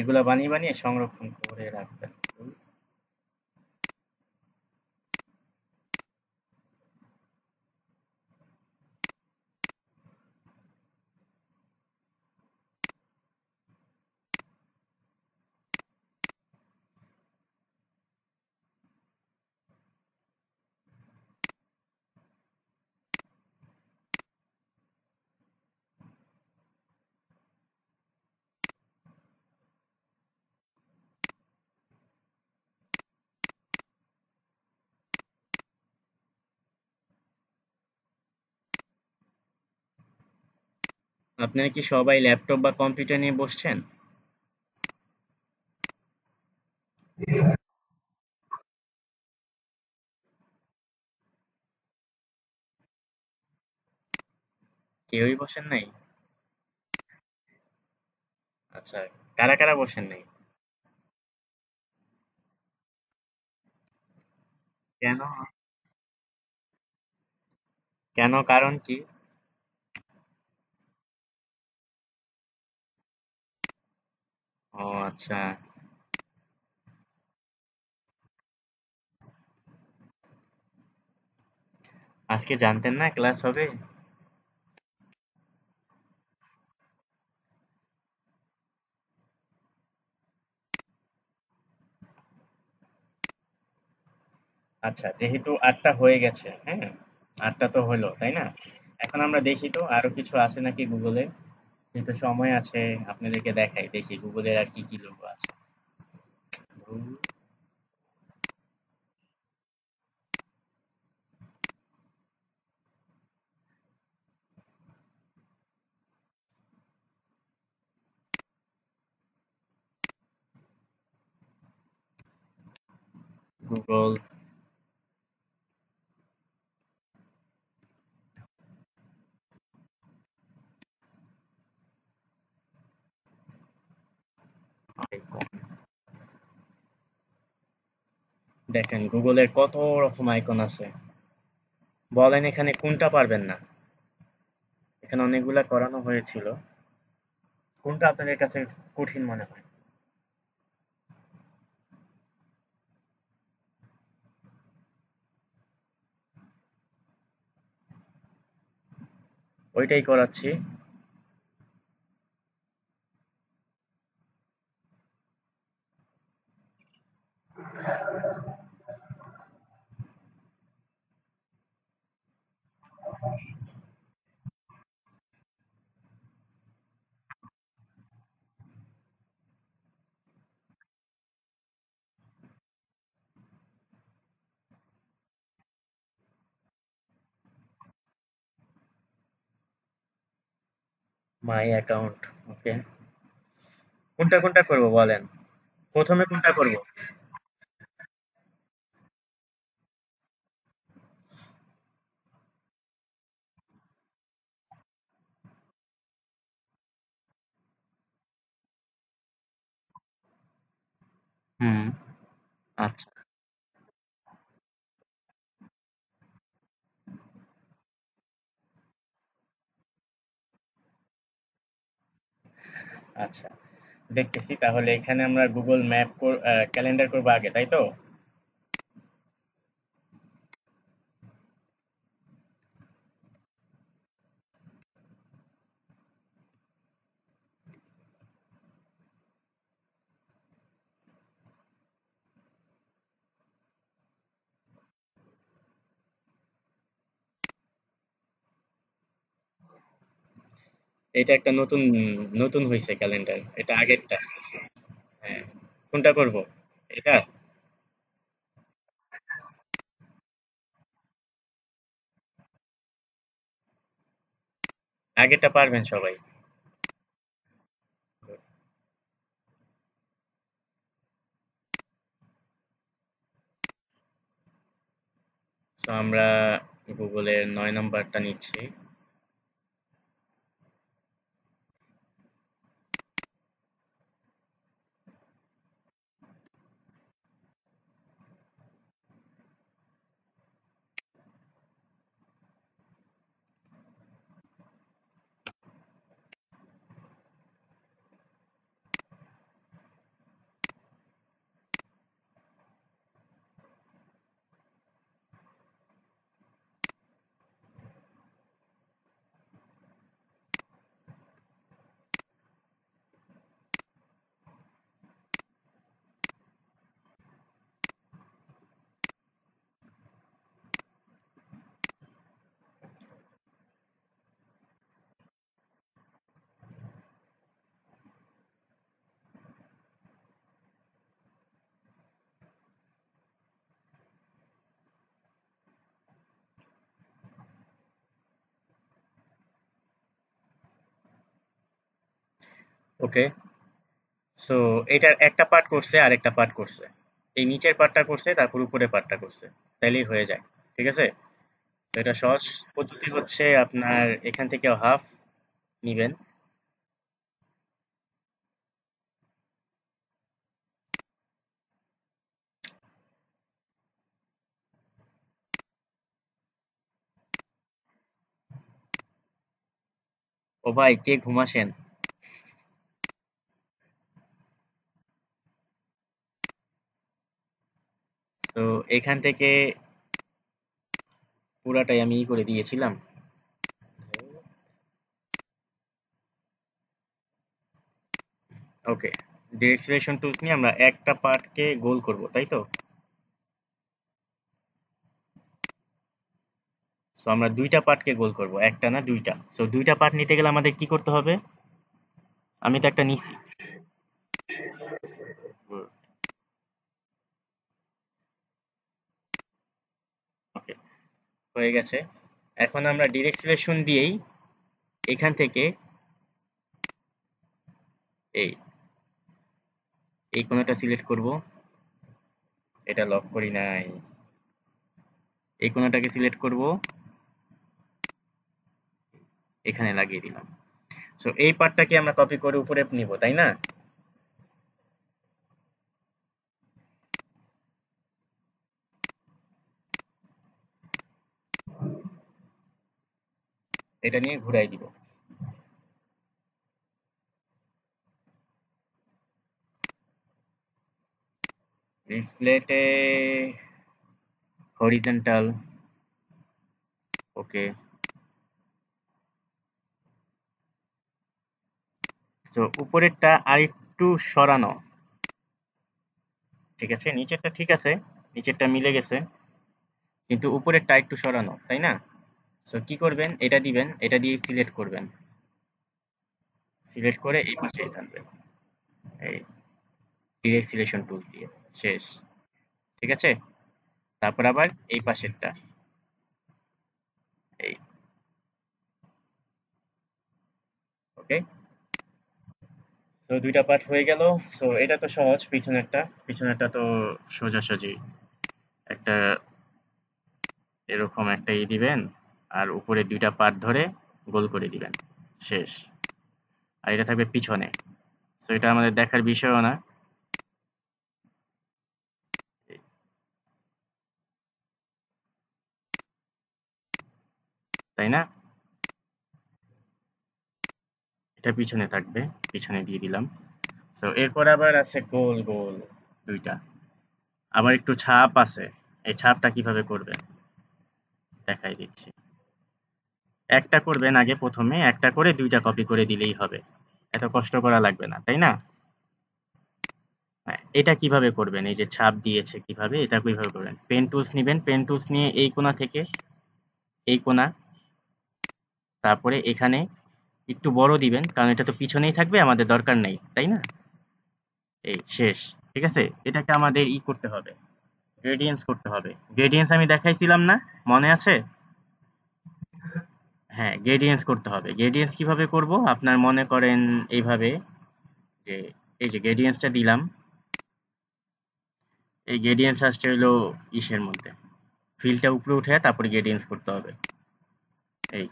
S1: এগুলা বানিয়ে বানিয়ে সংরক্ষণ করে রাখবেন। আপনারা কি সবাই ল্যাপটপ বা কম্পিউটার নিয়ে বসছেন? কেউই বসেন নাই? আচ্ছা, কারা কারা বসেন নাই? কেন? কেন, কারণ কি? ও আচ্ছা। আজকে জানতেন না ক্লাস হবে? আচ্ছা, যেহেতু ৮টা হয়ে গেছে, হ্যাঁ? ৮টা তো হলো, তাই না? এখন আমরা দেখি তো আরো কিছু আছে নাকি গুগলে। যেহেতু সময় আছে, আপনাদেরকে দেখাই, দেখি গুগলের আর কি কি লোগো আছে। Google icon. দেখেন গুগলের কত রকম আইকন আছে। বলেন এখানে কোনটা পারবেন না? এখানে অনেকগুলা করানো হয়েছিল। কোনটা আপনাদের কাছে কঠিন মনে হয়? ওইটাই করাচ্ছি। My account. ওকে। কোনটা কোনটা করব বলেন? প্রথমে কোনটা করব? হুম। আচ্ছা, আচ্ছা। দেখতেছি তাহলে এখানে আমরা গুগল ম্যাপ ক্যালেন্ডার করবো আগে, তাই তো? এটা একটা নতুন নতুন হইছে ক্যালেন্ডার। এটা আগেরটা। হ্যাঁ। কোনটা করব? এটা? আগেরটা পারবেন সবাই। সো আমরা গুগলের ৯ নাম্বারটা নিচ্ছি। ওকে। সো এটার একটা পার্ট করছে আর একটা পার্ট করছে। এই নিচের পার্টটা করছে তারপর উপরের পার্টটা করছে। তাইলেই হয়ে যায়। ঠিক আছে? তো এটা সহজ পদ্ধতি হচ্ছে আপনার এখান থেকে হাফ নিবেন। ও ভাই কে ঘুমাসেন? তো এখান থেকে পুরাটাই আমি করে দিয়েছিলাম। ওকে, ডিরেক্ট সিলেকশন টুলস নিয়ে আমরা একটা পার্টকে গোল করব, তাই তো? সো আমরা দুইটা পার্টকে গোল করব, একটা না দুইটা। সো দুইটা পার্ট নিতে গেলে আমাদের কি করতে হবে? আমি তো একটা নিছি। ওকে, হয়ে গেছে। এখন আমরা ডিরেক্ট সিলেকশন দিয়েই এখান থেকে এই এই কোণাটা সিলেক্ট করব। এটা লক করি নাই। এই কোণাটাকে সিলেক্ট করব, এখানে লাগিয়ে দিলাম। সো এই পার্টটাকে আমরা কপি করে উপরে নিব, তাই না? এটা নিয়ে ঘুরাই দিব। রিফ্লেটে হরিজন্টাল। ওকে, সো উপরেরটা আরেকটু সরানো। ঠিক আছে, নিচেরটা ঠিক আছে, নিচেরটা মিলে গেছে, কিন্তু উপরেরটা একটু সরানো, তাই না? সো কি করবেন, এটা দিবেন, এটা দিয়ে সিলেক্ট করবেন, সিলেক্ট করে এই পাশে টানবেন, এই ডিরেক্ট সিলেকশন টুল দিয়ে। শেষ। ঠিক আছে, তারপর আবার এই পাশেরটা, এই। ওকে, তো দুইটা পার্ট হয়ে গেল। সো এটা তো সহজ, পিছনেরটা, পিছনেরটা তো সোজাসুজি একটা এরকম একটা দিবেন, আর উপরে দুইটা পার্ট ধরে গোল করে দিবেন। শেষ। আর এটা থাকবে পিছনে। সো এটা আমাদের দেখার বিষয়ও না, তাই না? এটা পিছনে থাকবে, পিছনে দিয়ে দিলাম। সো এরপর আবার আছে গোল গোল দুইটা, আবার একটু ছাপ আছে। এই ছাপটা কিভাবে করবেন দেখাই দিচ্ছি। একটা করবেন আগে, প্রথমে একটা করে দুইটা কপি করে দিলেই হবে, এত কষ্ট করা লাগবে না, তাই না? হ্যাঁ, এটা কিভাবে করবেন, এই যে ছাপ দিয়েছে কিভাবে, এটা কিভাবে করবেন? পেন টুলস নিবেন, পেন টুলস নিয়ে এই কোণা থেকে এই কোণা, তারপরে এখানে একটু বড় দিবেন, কারণ এটা তো পিছনেই থাকবে, আমাদের দরকার নেই, তাই না? এই শেষ। ঠিক আছে, এটাকে আমাদের করতে হবে, গ্রেডিয়েন্টস করতে হবে। গ্রেডিয়েন্টস আমি দেখাইছিলাম না, মনে আছে? হ্যাঁ, গ্রেডিয়েন্টস করতে হবে। গ্রেডিয়েন্টস কিভাবে করব, আপনার মনে করেন এইভাবে, যে এই যে গ্রেডিয়েন্টসটা দিলাম, এই গ্রেডিয়েন্টস আসছে হলো ইসের মধ্যে, ফিলটা উপরে উঠে তারপরে গ্রেডিয়েন্টস করতে হবে। এই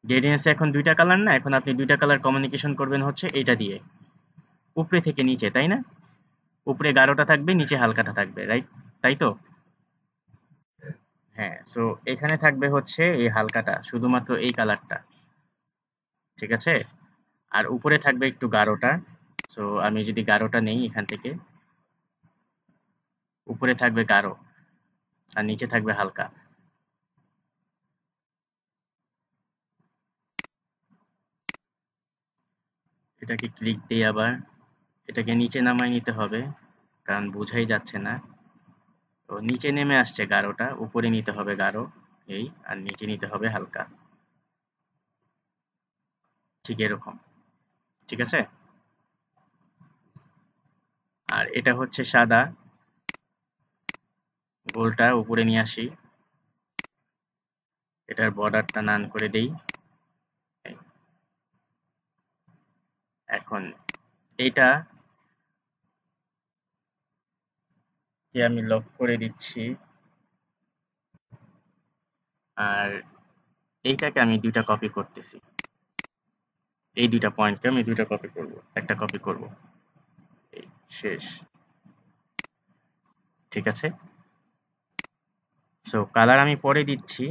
S1: গ্রেডিয়েন্টস এখন দুইটা কালার না, এখন আপনি দুইটা কালার কমিউনিকেশন করবেন হচ্ছে এটা দিয়ে, উপরে থেকে নিচে, তাই না? উপরে গাঢ়টা থাকবে, নিচে হালকাটা থাকবে, রাইট? তাই তো? হ্যাঁ, সো এখানে থাকবে হচ্ছে এই হালকাটা, শুধুমাত্র এই কালারটা। ঠিক আছে, আর উপরে থাকবে একটু গাঢ়টা। সো আমি যদি গাঢ়টা নেই এখান থেকে, উপরে থাকবে গাঢ় আর নিচে থাকবে হালকা। এটাকে ক্লিক দিয়ে আবার এটাকে নিচে নামায় নিতে হবে, কারণ বোঝাই যাচ্ছে না। তো নিচে নেমে আসছে গাঢ়টা, উপরে নিতে হবে গাঢ়, এই, আর নিচে নিতে হবে হালকা, ঠিক এরকম। ঠিক আছে, আর এটা হচ্ছে সাদা, গোলটা উপরে নিয়ে আসি, এটার বর্ডারটা নান করে দেই। এই, এখন এইটা কে আমি লক করে দিচ্ছি, আর এইটাকে আমি দুইটা কপি করতেছি, এই দুইটা পয়েন্টকে আমি দুইটা কপি করব, একটা কপি করব, এই শেষ। ঠিক আছে, সো কালার আমি পরে দিচ্ছি।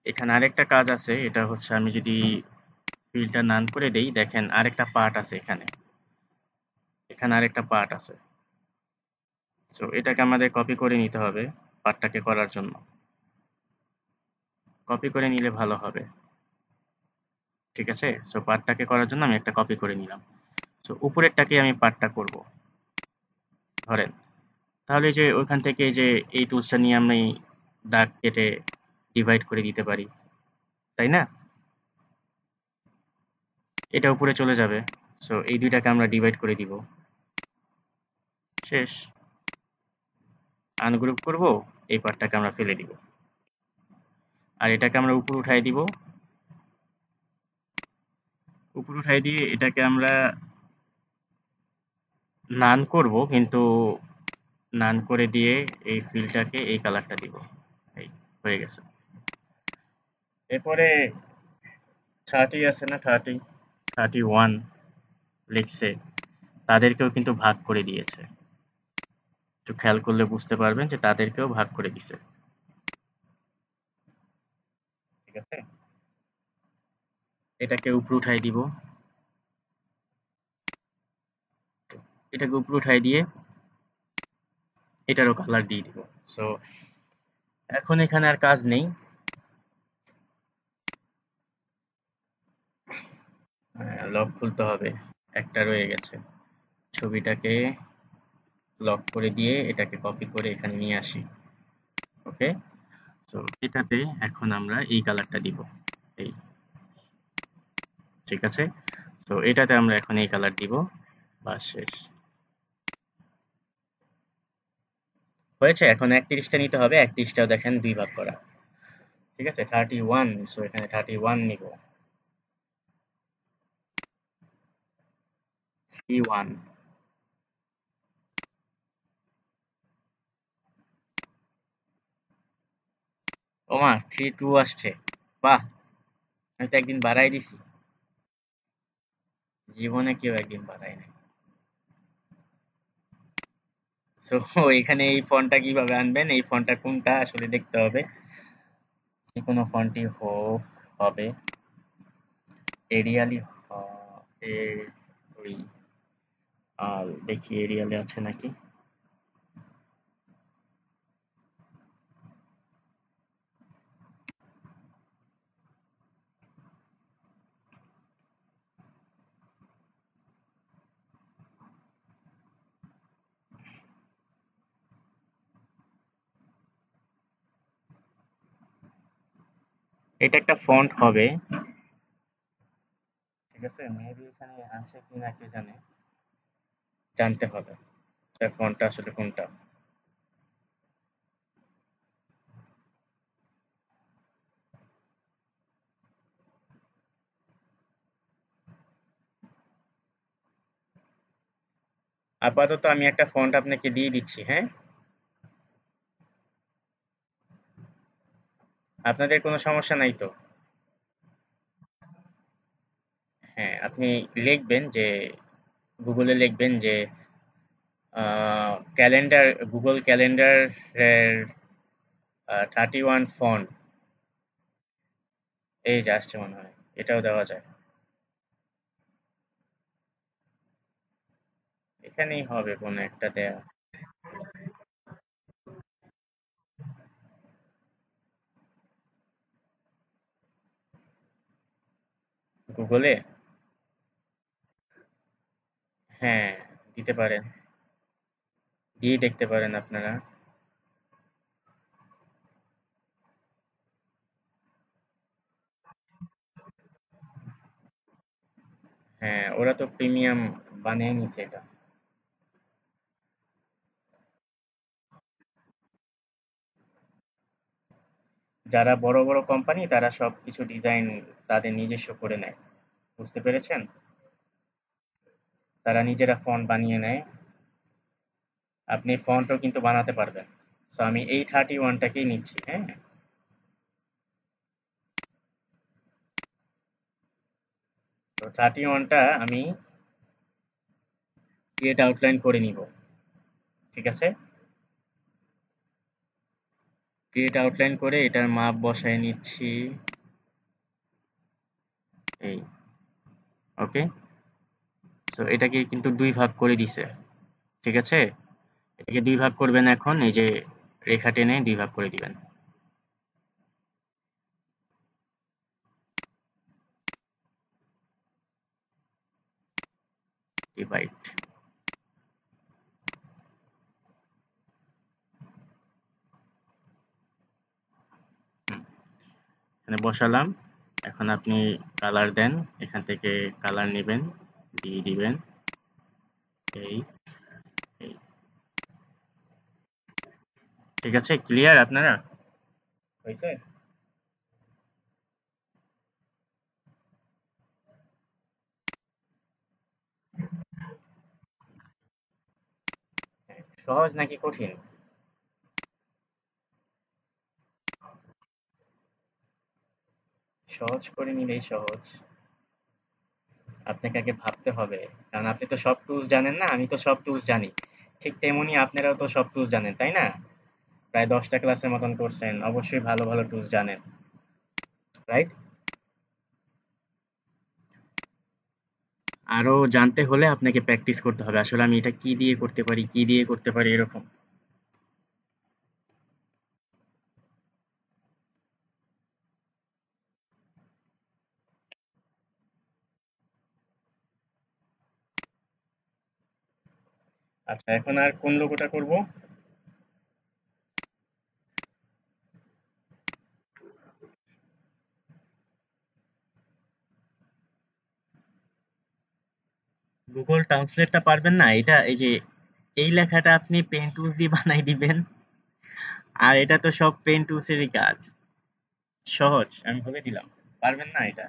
S1: এখানে আরেকটা কাজ আছে, এটা হচ্ছে আমি যদি ফিল্ডটা নান করে দেই, দেখেন আরেকটা পার্ট আছে এখানে, এখানে আরেকটা পার্ট আছে। সো এটাকে আমাদের কপি করে নিতে হবে পার্টটাকে করার জন্য। কপি করে নিলে ভালো হবে। ঠিক আছে, সো পার্টটাকে করার জন্য আমি একটা কপি করে নিলাম। সো উপরেরটাকে আমি পার্টটা করব ধরেন। তাহলে যে ওইখান থেকে যে এই টুলসটা নিয়ে আমি দাগ কেটে ডিভাইড করে দিতে পারি, তাই না? এটা উপরে চলে যাবে। সো এই দুইটাকে আমরা ডিভাইড করে দিব, শেষ। আনগ্রুপ করব, এই পার্টটাকে আমরা ফেলে দিব, আর এটাকে আমরা উপর উঠাই দিব। উপর উঠাই দিয়ে এটাকে আমরা নান করব, কিন্তু নান করে দিয়ে এই ফিলটাকে এই কালারটা দিব। এই হয়ে গেছে। এরপরে 30 আছে না, 31 লিখছে, তাদেরকেও কিন্তু ভাগ করে দিয়েছে। একটু খেয়াল করলে বুঝতে পারবেন যে তাদেরকেও ভাগ করে দিছে। ঠিক আছে, এটাকে উপরে উঠাই দিব, এটাকে উপরে উঠাই দিয়ে এটারও কালার দিয়ে দিব। সো এখন এখানে আর কাজ নেই। লক খুলতে হবে, একটা রয়ে গেছে। ছবিটাকে লক করে দিয়ে এটাকে কপি করে এখানে নিয়ে আসি। ওকে, সো এটাতে এখন আমরা এই কালারটা দিব, এই। ঠিক আছে, সো এটাতে আমরা এখন এই কালার দিব, বাস শেষ। হয়েছে। এখন 31টা নিতে হবে, 31টাও দেখেন 2 ভাগ করা। ঠিক আছে, 31, সো এখানে 31 নিব, 31। ওমা 32 আসছে, বাহ! আমি তো একদিন বাড়াই দিছি। জীবনে কেউ একদিন বাড়ায় নাই। সো এখানে এই ফন্টটা কিভাবে আনবেন, এই ফন্টটা কোনটা আসলে দেখতে হবে। যে কোনো ফন্টই হোক, হবে এরিয়ালি। এ ওই দেখি এরিয়ালে আছে নাকি। এটা একটা ফন্ট হবে। ঠিক আছে, মেবি এখানে আছে কিনা কে জানে, জানতে হবে তার ফন্টটা আসলে কোনটা। আপাতত আমি একটা ফন্ট আপনাকে দিয়ে দিচ্ছি, হ্যাঁ? আপনাদের কোনো সমস্যা নাই তো? হ্যাঁ, আপনি লিখবেন যে, গুগলে লিখবেন যে ক্যালেন্ডার, গুগল ক্যালেন্ডার এর 31 ফন্ট, এই যে আসছে মনে হয়, এটাও দেওয়া যায়। এখানেই হবে কোনো একটা দেয়া। গুগলে, হ্যাঁ, দিতে পারেন, দিয়ে দেখতে পারেন আপনারা। হ্যাঁ, ওরা তো প্রিমিয়াম বানিয়ে নিছে এটা। যারা বড় বড় কোম্পানি তারা সবকিছু ডিজাইন তাদের নিজস্ব করে নেয়, বুঝতে পেরেছেন? তারা নিজেরা ফন্ট বানিয়ে নেয়। আপনি ফন্টও কিন্তু বানাতে পারবেন। সো আমি এই 31টাকেই নিচ্ছি, হ্যাঁ? তো 31টা আমি ক্রিয়েট আউটলাইন করে নিব। ঠিক আছে, ক্রিয়েট আউটলাইন করে এটার মাপ বসায় নিচ্ছি, এই। ওকে, সো এটাকে কিন্তু 2 ভাগ করে দিছে। ঠিক আছে, এটাকে 2 ভাগ করবেন, এখন এই যে রেখা টেনে 2 ভাগ করে দিবেন। ডিভাইড। এখানে বসালাম। এখন আপনি কালার দেন, এখান থেকে কালার নেবেন, দিয়ে দিবেন এই এই। ঠিক আছে, ক্লিয়ার আপনারা? হয়েছে? সহজ নাকি কঠিন? সহজ করে নিলেই সহজ। আপনাকে আগে ভাবতে হবে, কারণ আপনি তো সব টুলস জানেন না, আমি তো সব টুলস জানি। ঠিক তেমনি আপনারাও তো সব টুলস জানেন, তাই না? প্রায় 10টা ক্লাসের মতন করছেন, অবশ্যই ভালো ভালো টুলস জানেন, রাইট? আরো জানতে হলে আপনাকে প্র্যাকটিস করতে হবে, আসলে আমি এটা কি দিয়ে করতে পারি, কি দিয়ে করতে পারি, এরকম। আচ্ছা, এখন আর কোন লোগোটা করব? গুগল ট্রান্সলেটটা পারবেন না? এটা এই যে এই লেখাটা আপনি পেন টুলস দিয়ে বানাই দিবেন, আর এটা তো সব পেন টুলসেরই কাজ। সহজ, আমি বলে দিলাম। পারবেন না এটা?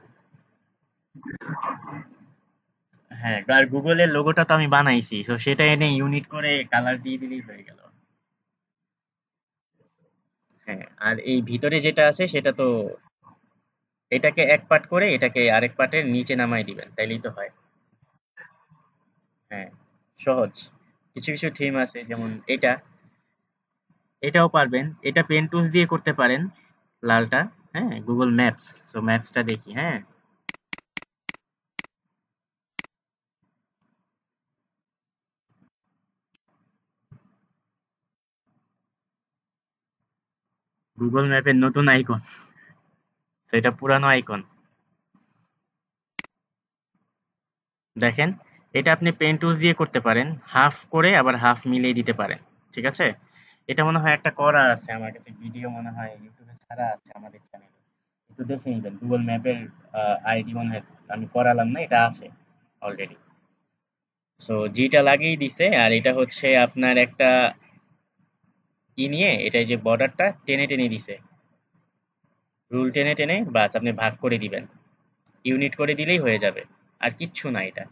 S1: হ্যাঁ, আর গুগলের লোগোটা তো আমি বানাইছি, তো সেটা এনে ইউনিট করে কালার দিয়ে দিলেই হয়ে গেল। হ্যাঁ, আর এই ভিতরে যেটা আছে সেটা তো, এটাকে এক পার্ট করে এটাকে আরেক পার্টের নিচে নামাই দিবেন, তাইলেই তো হয়। হ্যাঁ, সহজ। কিছু কিছু থিম আছে, যেমন এটা, এটাও পারবেন। এটা পেন টুলস দিয়ে করতে পারেন, লালটা। হ্যাঁ, গুগল ম্যাপস। সো ম্যাপসটা দেখি, হ্যাঁ। গুগল ম্যাপের নতুন আইকন, সেটা পুরানো আইকন। দেখেন, এটা আপনি পেন টুলস দিয়ে করতে পারেন, হাফ করে আবার হাফ মিলিয়ে দিতে পারেন। ঠিক আছে? এটা মনে হয় একটা করা আছে আমার কাছে, ভিডিও মনে হয় ইউটিউবে ছাড়া আছে আমাদের চ্যানেলে। একটু দেখে নিবেন, গুগল ম্যাপের আইডি মনে হয় আমি করালাম না, এটা আছে অলরেডি। সো জিটা লাগিয়ে দিছে, আর এটা হচ্ছে আপনার একটা নিয়ে এটা যে বর্ডারটা টেনে টেনে দিছে, রুল টেনে টেনে বাস আপনি ভাগ করে দিবেন, ইউনিট করে দিলেই হয়ে যাবে। আর কিচ্ছু না এটা।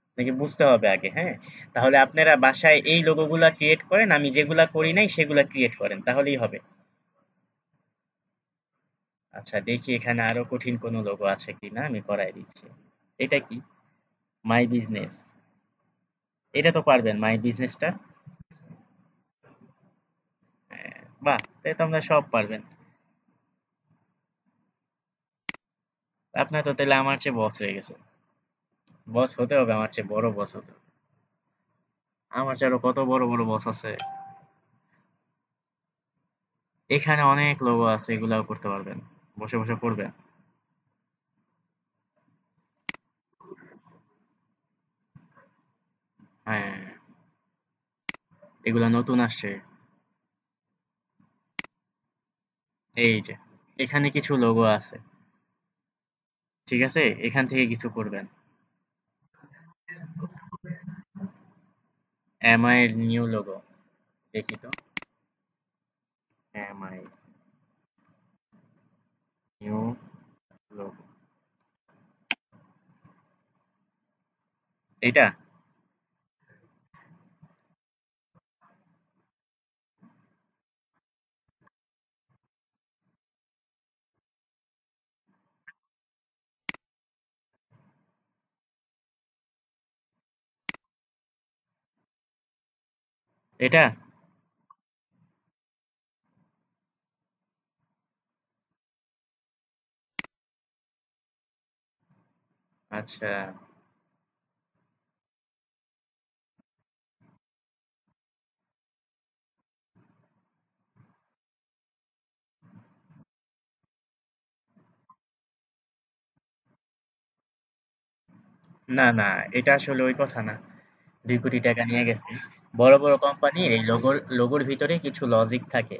S1: আপনাকে বুঝতে হবে আগে, হ্যাঁ। তাহলে আপনারা বাসায় এই লোগোগুলা ক্রিয়েট করেন, আমি যেগুলা করি নাই সেগুলা ক্রিয়েট করেন, তাহলেই হবে। আচ্ছা, দেখি এখানে আরো কঠিন কোনো লোগো আছে কিনা, আমি করাই দিচ্ছি। এটা কি? My business. এটা তো পারবেন, মাই বিজনেসটা? বাহ, তাই তো আমরা সব পারবেন। আপনার তো তাহলে আমার চেয়ে বস হয়ে গেছে। বস হতে হবে, আমার চেয়ে বড় বস হতে হবে। আমার চেয়ে আরো কত বড় বড় বস আছে। এখানে অনেক লোগো আছে, এগুলাও করতে পারবেন, বসে বসে করবেন। হ্যাঁ, এগুলা নতুন আসছে। এই যে এখানে কিছু লোগো আছে, ঠিক আছে? এখান থেকে কিছু করবেন। এমআই এর নিউ লোগো, দেখি তো। এমআই নিউ লোগো, এটা? এটা? আচ্ছা, না না, এটা আসলে ওই কথা না। 2 কোটি টাকা নিয়ে গেছে। বড় বড় কোম্পানির এই লোগোর ভিতরে কিছু লজিক থাকে,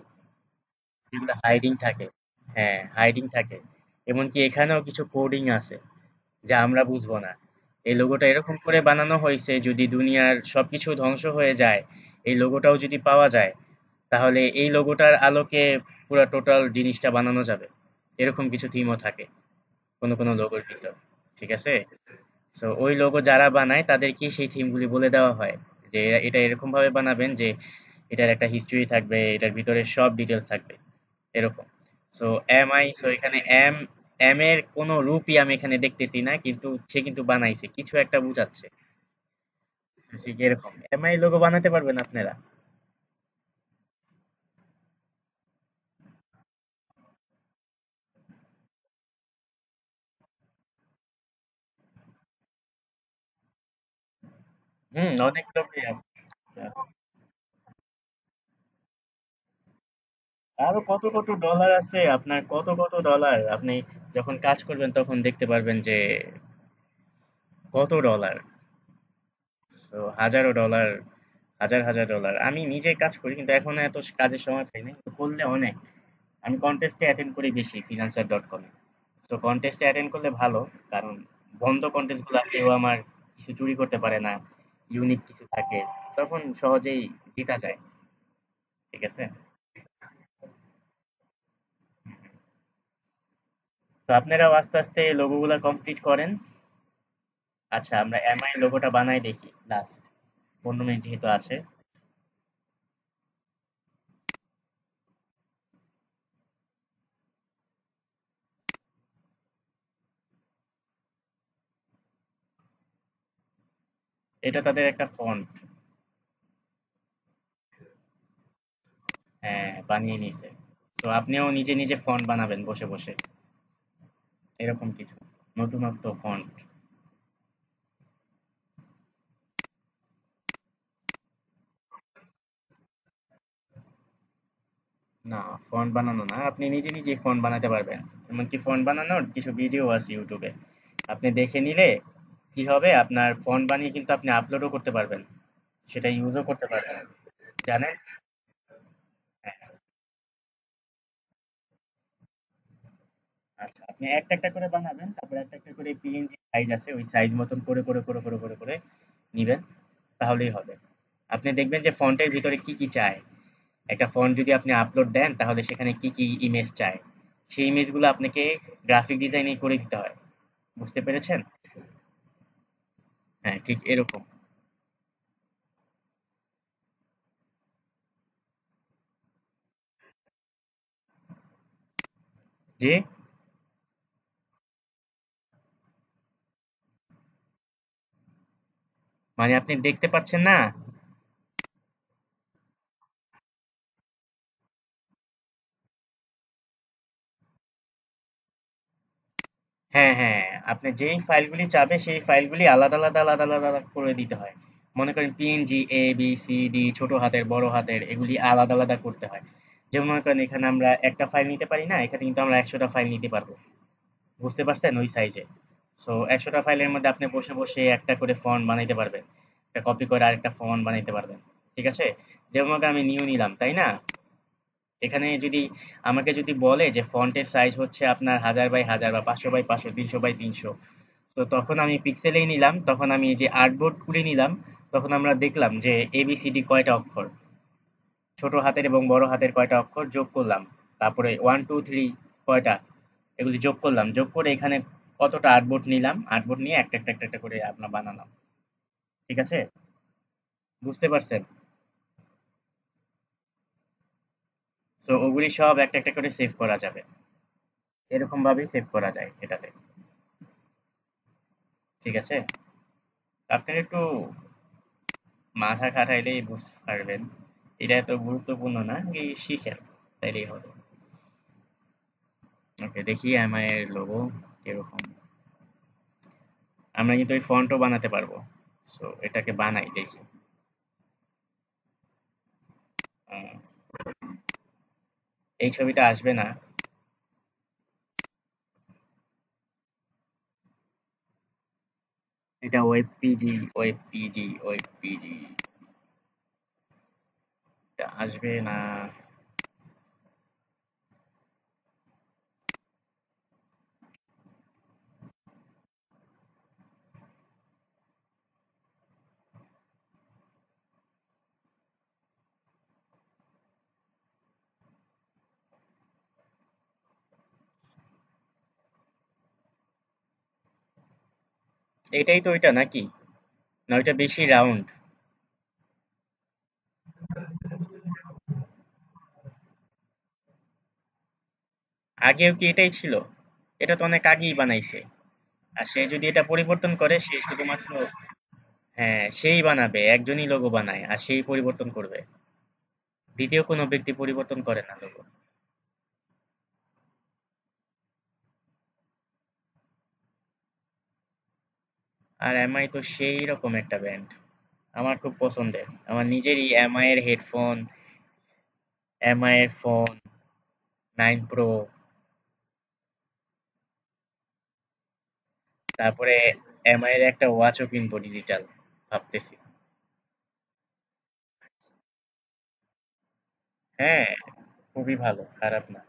S1: যেগুলো হাইডিং থাকে। হ্যাঁ, হাইডিং থাকে। এমনকি এখানেও কিছু কোডিং আছে যা আমরা বুঝবো না। এই লোগোটা এরকম করে বানানো হয়েছে, যদি দুনিয়ার সবকিছু ধ্বংস হয়ে যায়, এই লোগোটাও যদি পাওয়া যায়, তাহলে এই লোগোটার আলোকে পুরা টোটাল জিনিসটা বানানো যাবে। এরকম কিছু থিমও থাকে কোনো কোনো লোগোর ভিতর। ঠিক আছে? সো ওই লোগো যারা বানায় তাদেরকে সেই থিমগুলি বলে দেওয়া হয় যে এটা এরকম ভাবে বানাবেন যে এটার একটা হিস্টরি থাকবে, এটার ভিতরে সব ডিটেলস থাকবে, এরকম। সো সো এখানে এম এর কোনো রূপই আমি এখানে দেখতেছি না, কিন্তু সে কিন্তু বানাইছে, কিছু একটা বুঝাচ্ছে। ঠিক এরকম এমআই লোগো বানাতে পারবেন আপনারা। হুম, অনেক লোকই আছে। আরো কত কত ডলার আছে আপনার, কত কত ডলার আপনি যখন কাজ করবেন তখন দেখতে পারবেন যে কত ডলার। তো হাজারো ডলার, হাজার হাজার ডলার। আমি নিজে কাজ করি কিন্তু এখন এত কাজের সময় পাইনি, কিন্তু করলে অনেক। আমি কন্টেস্টে অ্যাটেন্ড করি বেশি ফ্রিল্যান্সার.কমে। তো কন্টেস্টে অ্যাটেন্ড করলে ভালো, কারণ বন্ধ কন্টেস্ট গুলো কেউ আমার কিছু চুরি করতে পারে না, ইউনিক কিছু থাকে, তখন সহজেই জিতা যায়। ঠিক আছে? তো আপনারাও আস্তে আস্তে লোগো গুলা কমপ্লিট করেন। আচ্ছা, আমরা এমআই লোগোটা বানাই দেখি লাস্ট 15 মিনিট যেহেতু আছে। এটা তাদের একটা ফন্ট। হ্যাঁ, বানিয়ে নিছে। তো আপনিও নিজে নিজে ফন্ট বানাবেন বসে বসে, এরকম কিছু নতুনত্ব ফন্ট। না, ফন্ট বানানো না, আপনি নিজে নিজে ফন্ট বানাতে পারবেন। এমনকি ফন্ট বানানোর কিছু ভিডিও আছে ইউটিউবে, আপনি দেখে নিলে কি হবে, আপনার ফন্ট বানিয়ে কিন্তু আপনি আপলোডও করতে পারবেন, সেটা ইউজও করতে পারবেন। জানেন? হ্যাঁ। আচ্ছা, আপনি একটা একটা করে বানাবেন, তারপর একটা একটা করে পিএনজি সাইজ আছে, ওই সাইজ মতন করে করে করে করে করে করে নিবেন, তাহলেই হবে। আপনি দেখবেন যে ফন্টের ভিতরে কি কি চায়। একটা ফন্ট যদি আপনি আপলোড দেন তাহলে সেখানে কি কি ইমেজ চায়, সেই ইমেজগুলো আপনাকে গ্রাফিক ডিজাইনে করে দিতে হয়। বুঝতে পেরেছেন? হ্যাঁ, ঠিক এরকম। যে মানে আপনি দেখতে পাচ্ছেন না? হ্যাঁ হ্যাঁ, আপনি যেই ফাইলগুলি চাবে সেই ফাইলগুলি আলাদা আলাদা আলাদা আলাদা আলাদা করে দিতে হয়। মনে করেন PNG A B C D, ছোট হাতের বড় হাতের, এগুলি আলাদা আলাদা করতে হয়। যেমন মনে করেন এখানে আমরা একটা ফাইল নিতে পারি না, এখানে কিন্তু আমরা 100টা ফাইল নিতে পারবো। বুঝতে পারছেন? ওই সাইজে। সো 100টা ফাইলের মধ্যে আপনি বসে বসে একটা করে ফন্ট বানাইতে পারবেন, একটা কপি করে আরেকটা ফন্ট বানাইতে পারবেন। ঠিক আছে? যেমন মনে করেন আমি নিউ নিলাম, তাই না? এখানে যদি আমাকে যদি বলে যে ফন্টের সাইজ হচ্ছে আপনার 1000 বাই 1000 বা 500 বাই 500, 300 বাই 300, তো তখন আমি পিক্সেলেই নিলাম, তখন আমি এই যে আর্টবোর্ড খুলে নিলাম, তখন আমরা দেখলাম যে এবিসিডি কয়টা অক্ষর, ছোট হাতের এবং বড় হাতের কয়টা অক্ষর যোগ করলাম, তারপরে 1 2 3 কয়টা, এগুলি যোগ করলাম, যোগ করে এখানে কতটা আর্টবোর্ড নিলাম, আর্টবোর্ড নিয়ে একটা একটা একটা একটা করে আপনার বানালাম। ঠিক আছে? বুঝতে পারছেন? তো ওগুলি সব একটা একটা করে সেভ করা যাবে, এরকম ভাবেই সেভ করা যায় এটাতে। ঠিক আছে? আপনার একটু মাথা খাটাইলেই বুঝতে পারবেন, এটা এত গুরুত্বপূর্ণ না, এই শিখেন, তাইলেই হবে। ওকে, দেখি এমআই এর লোগো কিরকম। আমরা কিন্তু এই ফন্টও বানাতে পারবো। সো এটাকে বানাই দেখি। আহ, এই ছবিটা আসবে না। এটা web PG, web PG, web PG. এটা আসবে না। এটাই তো ওইটা নাকি? না ওইটা বেশি রাউন্ড? আগেও কি এটাই ছিল? এটা তো অনেক আগেই বানাইছে। আর সে যদি এটা পরিবর্তন করে সে শুধুমাত্র, হ্যাঁ সেই বানাবে, একজনই লোগো বানায় আর সেই পরিবর্তন করবে। দ্বিতীয় কোনো ব্যক্তি পরিবর্তন করে না লোগো। আর এমআই তো সেই রকম একটা ব্র্যান্ড, আমার খুব পছন্দের। আমার নিজেরই এমআই এর হেডফোন, এমআই এর ফোন 9 প্রো, তারপরে এমআই এর একটা ওয়াচও কিনবো ডিজিটাল ভাবতেছি। হ্যাঁ, খুবই ভালো, খারাপ না।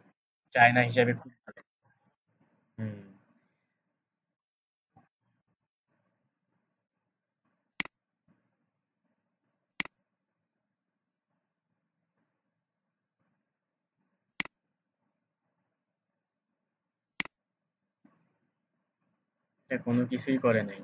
S1: চায়না হিসাবে খুব ভালো। হুম। এটা কোনো কিছুই করে নাই।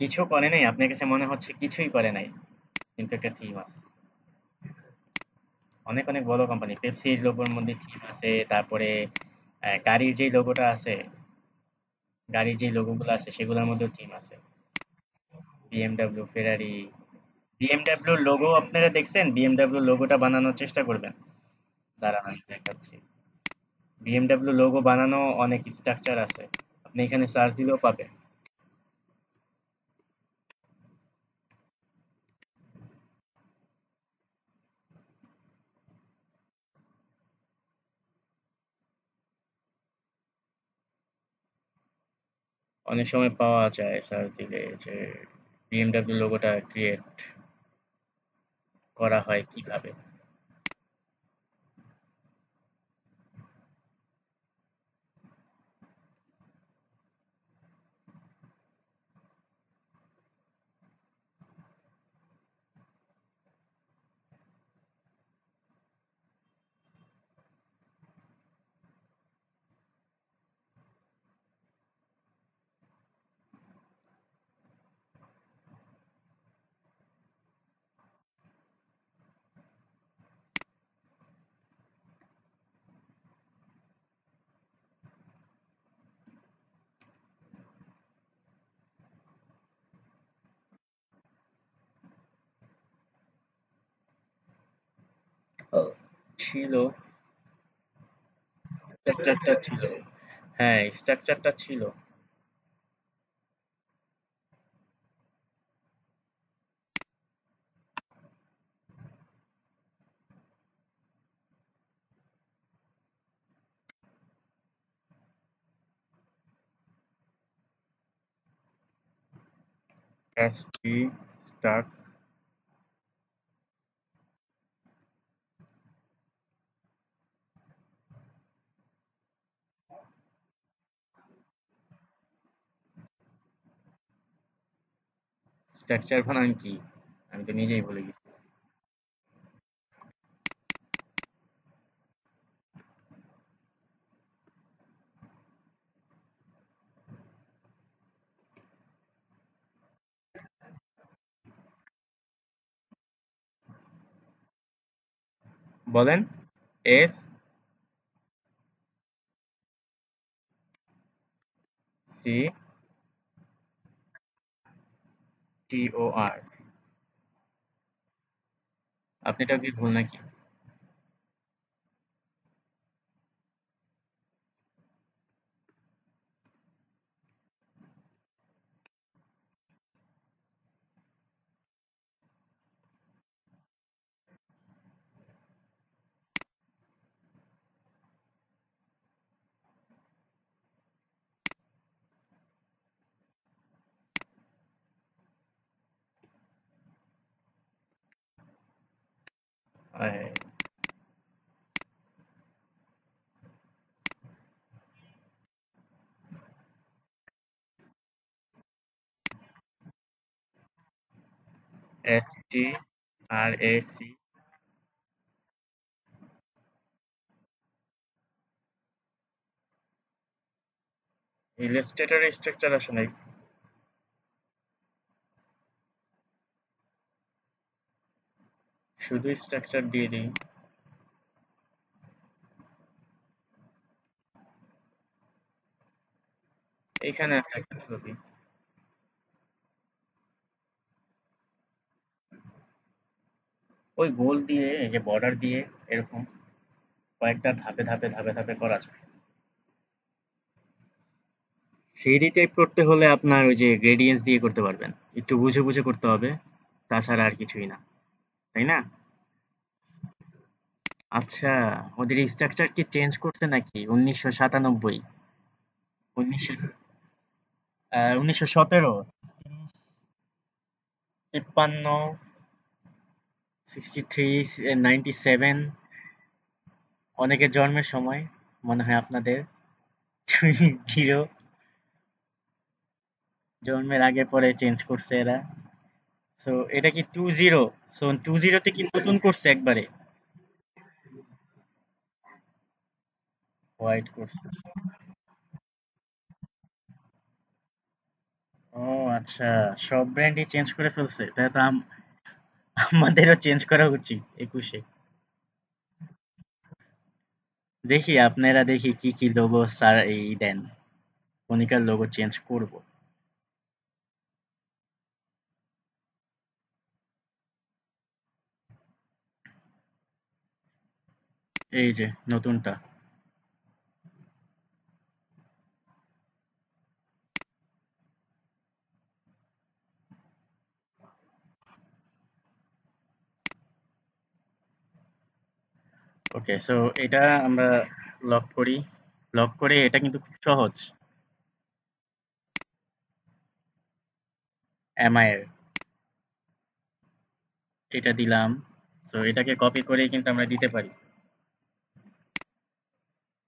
S1: কিছু করে নাই, আপনার কাছে মনে হচ্ছে কিছুই করে নাই, কিন্তু একটা থিম আছে। অনেক অনেক বড় কোম্পানি, পেপসির লোগোর মধ্যে থিম আছে, তারপরে গাড়ির যেই লোগোটা আছে, গাড়ির যেই লোগোগুলো আছে সেগুলোর মধ্যেও থিম আছে। বিএমডাব্লিউ, ফেরারি। বিএমডাব্লিউর লোগো আপনারা দেখছেন? বিএমডাব্লিউ লোগোটা বানানোর চেষ্টা করবেন। দাঁড়ান আমি দেখাচ্ছি। বিএমডাব্লিউ লোগো বানানো অনেক স্ট্রাকচার আছে, আপনি এখানে সার্চ দিলেও পাবেন। অনেক সময় পাওয়া যায় সার্চ দিলে যে বিএমডাব্লিউ লোগোটা ক্রিয়েট করা হয় কিভাবে। ছিল, স্ট্রাকচারটা ছিল। হ্যাঁ, স্ট্রাকচারটা ছিল। ST start. স্ট্রাকচার বানান কি? আমি তো নিজেই ভুলে গেছি। বলেন। এস সি টি ও আর। আপনিটাও কি ভুল নাকি? STRAC ইলাস্ট্রেটর স্ট্রাকচার আসে নাই। শুধু স্ট্রাকচার দিয়ে দিই। এইখানে আছে একটা ছবি। ওই গোল দিয়ে এই যে বর্ডার দিয়ে এরকম কয়েকটা ধাপে ধাপে ধাপে ধাপে করা যায়। থ্রিডি টাইপ করতে হলে আপনার ওই যে গ্রেডিয়েন্টস দিয়ে করতে পারবেন, একটু বুঝে বুঝে করতে হবে, তাছাড়া আর কিছুই না, তাই না? আচ্ছা, ওদের স্ট্রাকচার কি চেঞ্জ করছে নাকি 1997? 1917, 53, 63, 97, অনেকের জন্মের সময়, মনে হয় আপনাদের জিরো জন্মের আগে পরে চেঞ্জ করছে এরা। সো এটা কি 20? সো 20 কি নতুন করছে একবারে? হোয়াইট করছে। ও আচ্ছা, সব ব্র্যান্ডই চেঞ্জ করে ফেলছে, তাই তো আমাদেরও চেঞ্জ করা উচিত 21-এ। দেখি আপনারা দেখি কি কি লোগো স্যার এই দেন, কোনিকার লোগো চেঞ্জ করব। এই যে নতুনটা। ওকে, সো এটা আমরা লক করি। লক করে এটা কিন্তু খুব সহজ। এমআই এর এটা দিলাম। সো এটাকে কপি করে কিন্তু আমরা দিতে পারি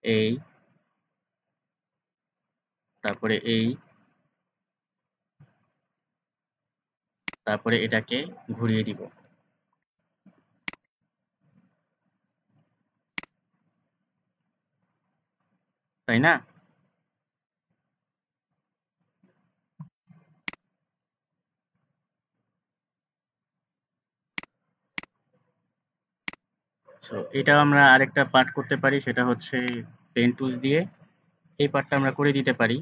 S1: এই, তারপরে এই, তারপরে এটাকে ঘুরিয়ে দিব, তাই না? সো এটা আমরা আরেকটা পার্ট করতে পারি, সেটা হচ্ছে পেন টুলস দিয়ে এই পার্টটা আমরা করে দিতে পারি।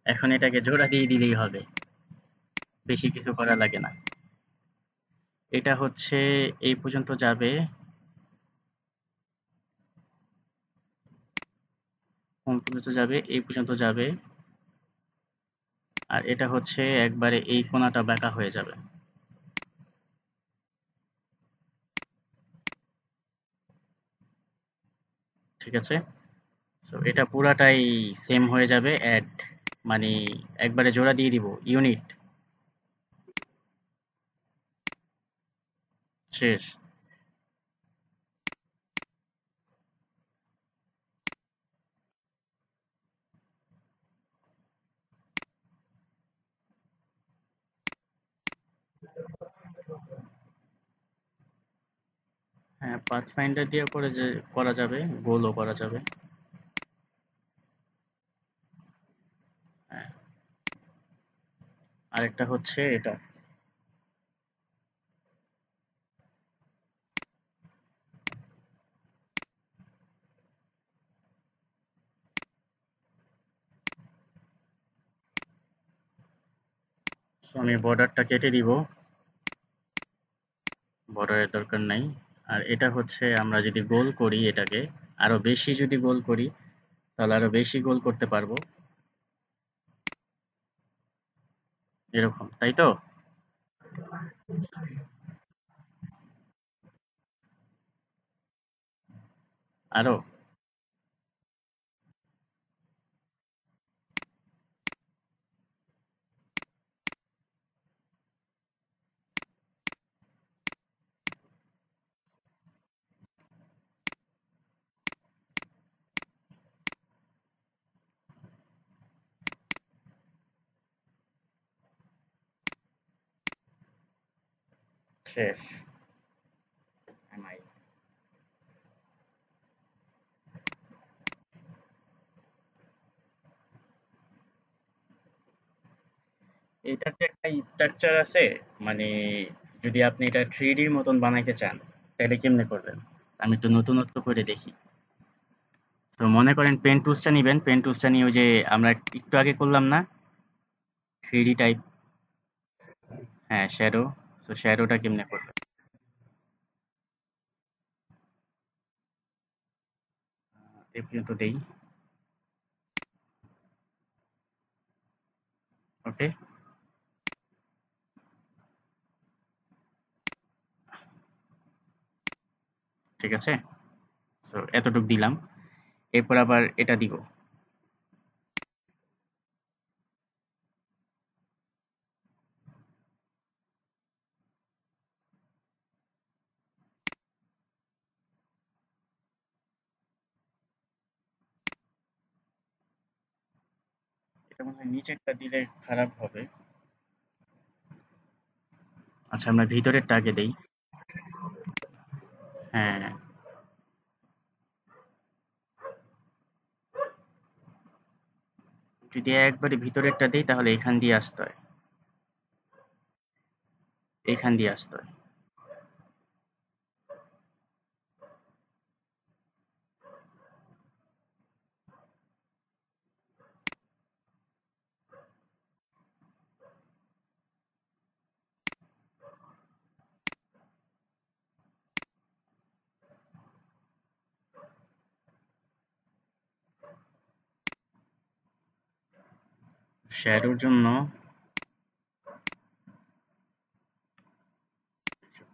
S1: এখন এটাকে জোড়া দিয়ে দিলেই হবে, বেশি কিছু করা লাগে না। এটা হচ্ছে এই পর্যন্ত যাবে, কোন পর্যন্ত যাবে, এই পর্যন্ত যাবে। আর এটা হচ্ছে একবারে এই কোণাটা বাঁকা হয়ে যাবে, ঠিক আছে? সো এটা পুরাটাই সেম হয়ে যাবে, অ্যাড মানে একবারে জোড়া দিয়ে দিব, ইউনিট শেষ। হ্যাঁ, পাথফাইন্ডার দিয়ে করে যে করা যাবে, গোলও করা যাবে। হ্যাঁ, আরেকটা হচ্ছে এটা। আমি বর্ডারটা কেটে দিব, বর্ডারের দরকার নাই। আর এটা হচ্ছে আমরা যদি গোল করি এটাকে, আরো বেশি যদি গোল করি তাহলে আরো বেশি গোল করতে পারবো, এরকম, তাই তো? আরো শেষ। MI এটার যে একটা স্ট্রাকচার আছে, মানে যদি আপনি এটা 3D মতন বানাইতে চান তাহলে কেমনে করবেন? আমি একটু নতুনত্ব করে দেখি। তো মনে করেন পেন টুলসটা নিবেন, পেন টুলসটা নিয়ে ওই যে আমরা একটু আগে করলাম না 3D টাইপ, হ্যাঁ শ্যাডো। তো শ্যাডোটা কেমনে করবেন? এই পর্যন্ত দেই। ওকে, ঠিক আছে। সো এতটুক দিলাম, এরপর আবার এটা দিব। এটা মনে হয় নিচেরটা দিলে খারাপ হবে। আচ্ছা আমরা ভিতরেরটা আগে দেই। হ্যাঁ, যদি একবারে ভিতরেরটা দেই তাহলে এখান দিয়ে আসতে হয়, এইখান দিয়ে আসতে হয়। শ্যাডোর জন্য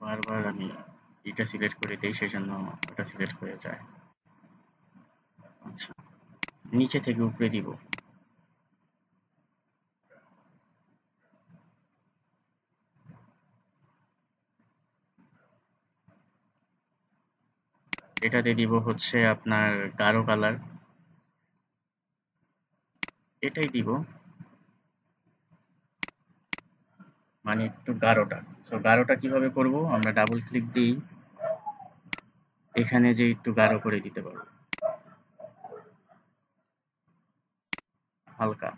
S1: বারবার আমি এটা সিলেক্ট করে দেই, সেজন্য ওটা সিলেক্ট হয়ে যায়। আচ্ছা, নিচে থেকে উপরে দিব। এটাতে দিব হচ্ছে আপনার গাঢ় কালার, এটাই দিব, মানে একটু গাঢ়টা। সো গাঢ়টা কিভাবে করব, আমরা ডাবল ক্লিক দিই, এখানে যে একটু গাঢ় করে দিতে পারবো, হালকা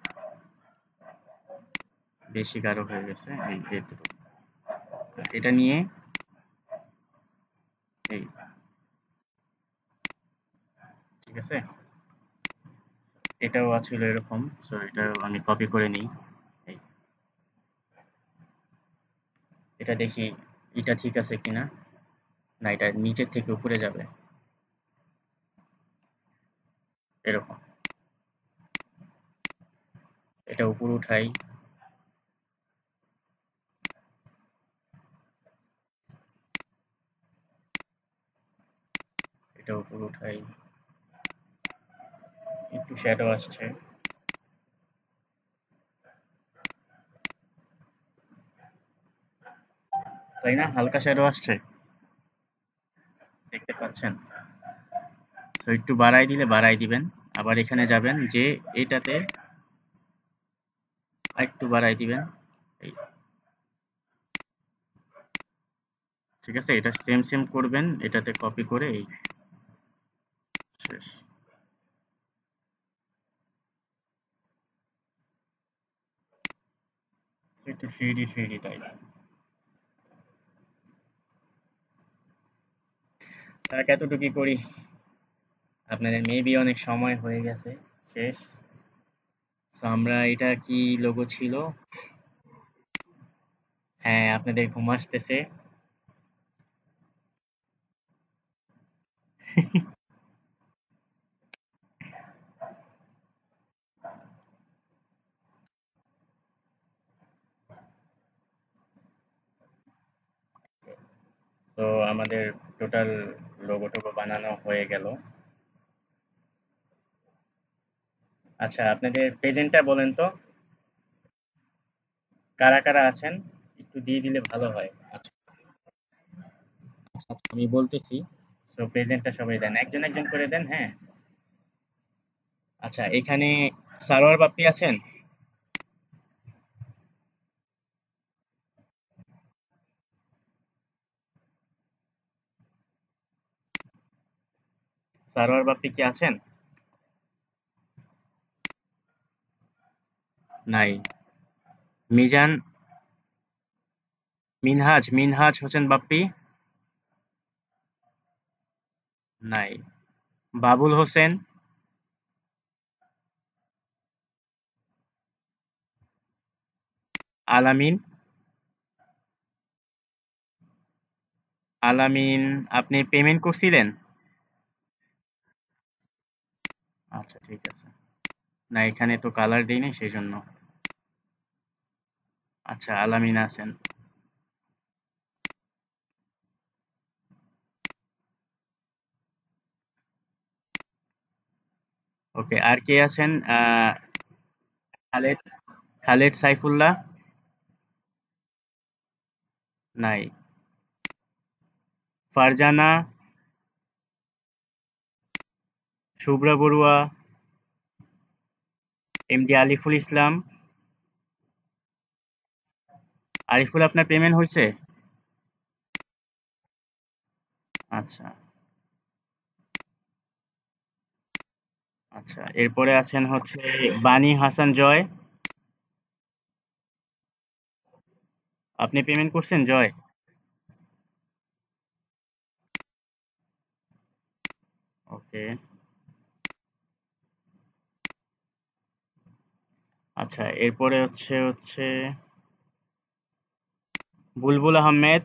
S1: বেশি গাঢ় হয়ে গেছে, এই এতটুকু। এটা নিয়ে এই, ঠিক আছে। এটাও ছিল এরকম, সো এটা আমি কপি করে নিই। এই, এটা দেখি এটা ঠিক আছে কিনা, না এটা নিচের থেকে উপরে যাবে, এরকম। এটা উপরে উঠাই, এটা উপরে উঠাই, একটু শ্যাডো আসছে, তাই না? হালকা শ্যাডো আসছে, দেখতে পাচ্ছেন? তো একটু বাড়াই দিলে বাড়াই দিবেন, আবার এখানে যাবেন যে এটাতে আরেকটু বাড়াই দিবেন, এই, ঠিক আছে। এটা সেম সেম করবেন, এটাতে কপি করে এই, শেষ। So একটু থ্রি ডি টাইপ। তার এতটুকুই করি, আপনাদের মেবি অনেক সময় হয়ে গেছে, শেষ। তো আমরা এটা কি লোগো ছিল, হ্যাঁ, আপনাদের ঘুম আসতেছে। তো আমাদের টোটাল লোগো টোগো বানানো হয়ে গেল। আচ্ছা, আপনাদের প্রেজেন্টটা বলেন তো, কারা কারা আছেন? একটু দিয়ে দিলে ভালো হয়। আচ্ছা আচ্ছা আচ্ছা, আমি বলতেছি। সো প্রেজেন্টটা সবাই দেন, একজন একজন করে দেন, হ্যাঁ। আচ্ছা, এখানে সারোয়ার বাপ্পি আছেন? সারোয়ার বাপ্পি কি আছেন? নাই। মিজান, মিনহাজ, মিনহাজ হোসেন বাপ্পি? নাই। বাবুল হোসেন? আলামিন? আলামিন, আপনি পেমেন্ট করছিলেন? আচ্ছা ঠিক আছে। না, এখানে তো কালার দেইনি সেই জন্য। আচ্ছা, আলামিন আছেন। ওকে, আর কে আছেন? খালেদ, খালেদ সাইফুল্লাহ? নাই। ফারজানা? শুভ্রা বড়ুয়া? এমডি আলিফুল ইসলাম? আরিফুল, আপনার পেমেন্ট হয়েছে? আচ্ছা। আচ্ছা, এরপরে আছেন হচ্ছে বানি হাসান জয়। আপনি পেমেন্ট করছেন জয়? ওকে। আচ্ছা, এরপরে হচ্ছে বুলবুল আহমেদ।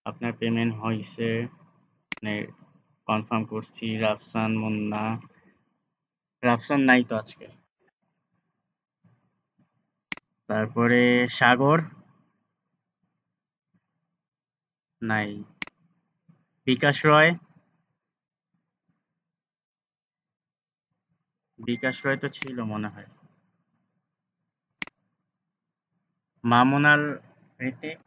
S1: আপনার পেমেন্ট হয়েছে, মানে কনফার্ম করছি। রাফসান মুন্না? রাফসান নাই তো আজকে। তারপরে সাগর? নাই। বিকাশ রয়? বিকাশ রয় তো ছিল মনে হয়। মামুন আল ঋতিক?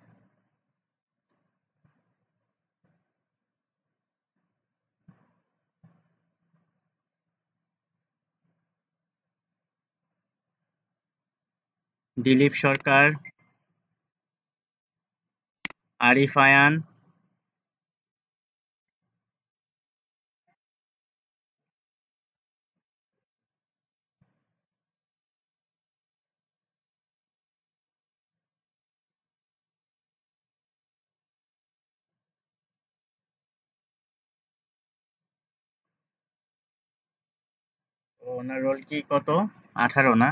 S1: দিলীপ সরকার? আরিফ আয়ান? ও, ওনার রোল কি কত? 18 না?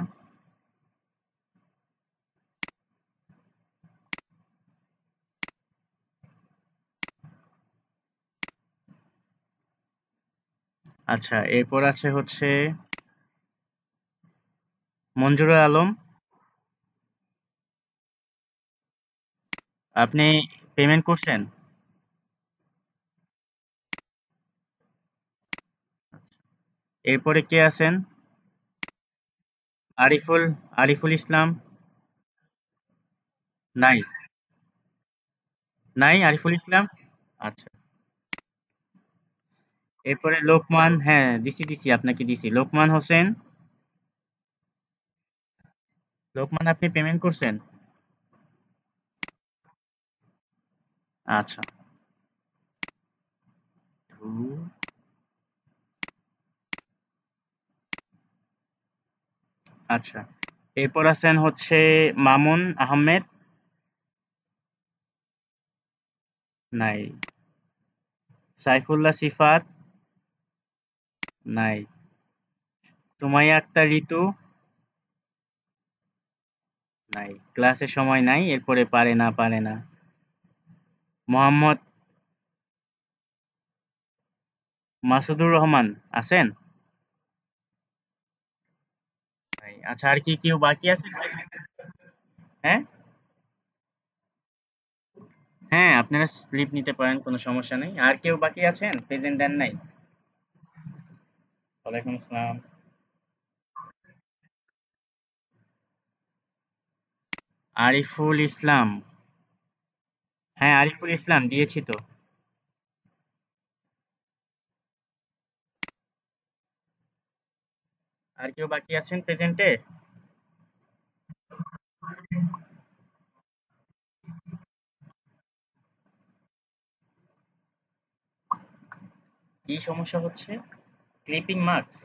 S1: আচ্ছা, এরপর আছে হচ্ছে মঞ্জুরুল আলম। আপনি পেমেন্ট করছেন? এরপরে কে আছেন? আরিফুল, আরিফুল ইসলাম? নাই। নাই আরিফুল ইসলাম? আচ্ছা। এরপরে লোকমান, হ্যাঁ দিছি দিছি, আপনাকে দিছি। লোকমান হোসেন? লোকমান, আপনি পেমেন্ট করছেন? আচ্ছা। ধুর। আচ্ছা, এরপর আছেন হচ্ছে মামুন আহমেদ? নাই। সাইফুল্লাহ সিফাত? নাই। সুমাইয়া আক্তার ঋতু? নাই, ক্লাসে সময় নাই, এরপরে পারে না। মোহাম্মদ মাসুদুর রহমান আছেন? নাই। আচ্ছা, আর কি কেউ বাকি আছেন? হ্যাঁ, হ্যাঁ, আপনারা স্লিপ নিতে পারেন, কোনো সমস্যা নেই। আর কেউ বাকি আছেন প্রেজেন্ট দেন নাই? ওয়ালাইকুম আসসালাম। আরিফুল ইসলাম। হ্যাঁ, আরিফুল ইসলাম দিয়েছি তো। আর কেউ বাকি আছেন প্রেজেন্টে? কি সমস্যা হচ্ছে? Clipping marks?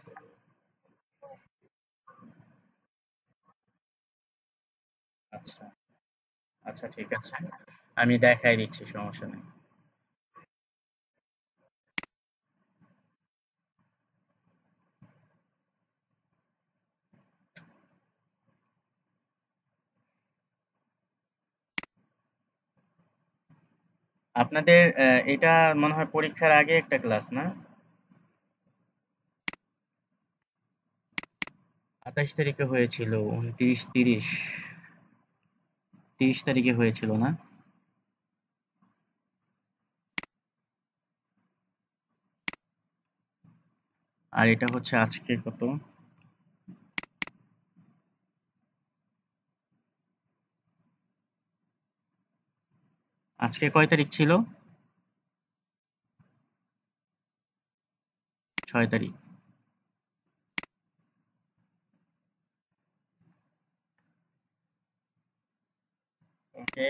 S1: আচ্ছা, আচ্ছা, ঠিক আছে, আমি দেখাই দিচ্ছি, সমস্যা নেই। আপনাদের এটা মনে হয় পরীক্ষার আগে একটা ক্লাস, না? 28 তারিখে হয়েছিল, 29, 30, 30 তারিখে হয়েছিল না? আর এটা হচ্ছে আজকে কত? আজকে কয় তারিখ ছিল? 6 তারিখ। ওকে,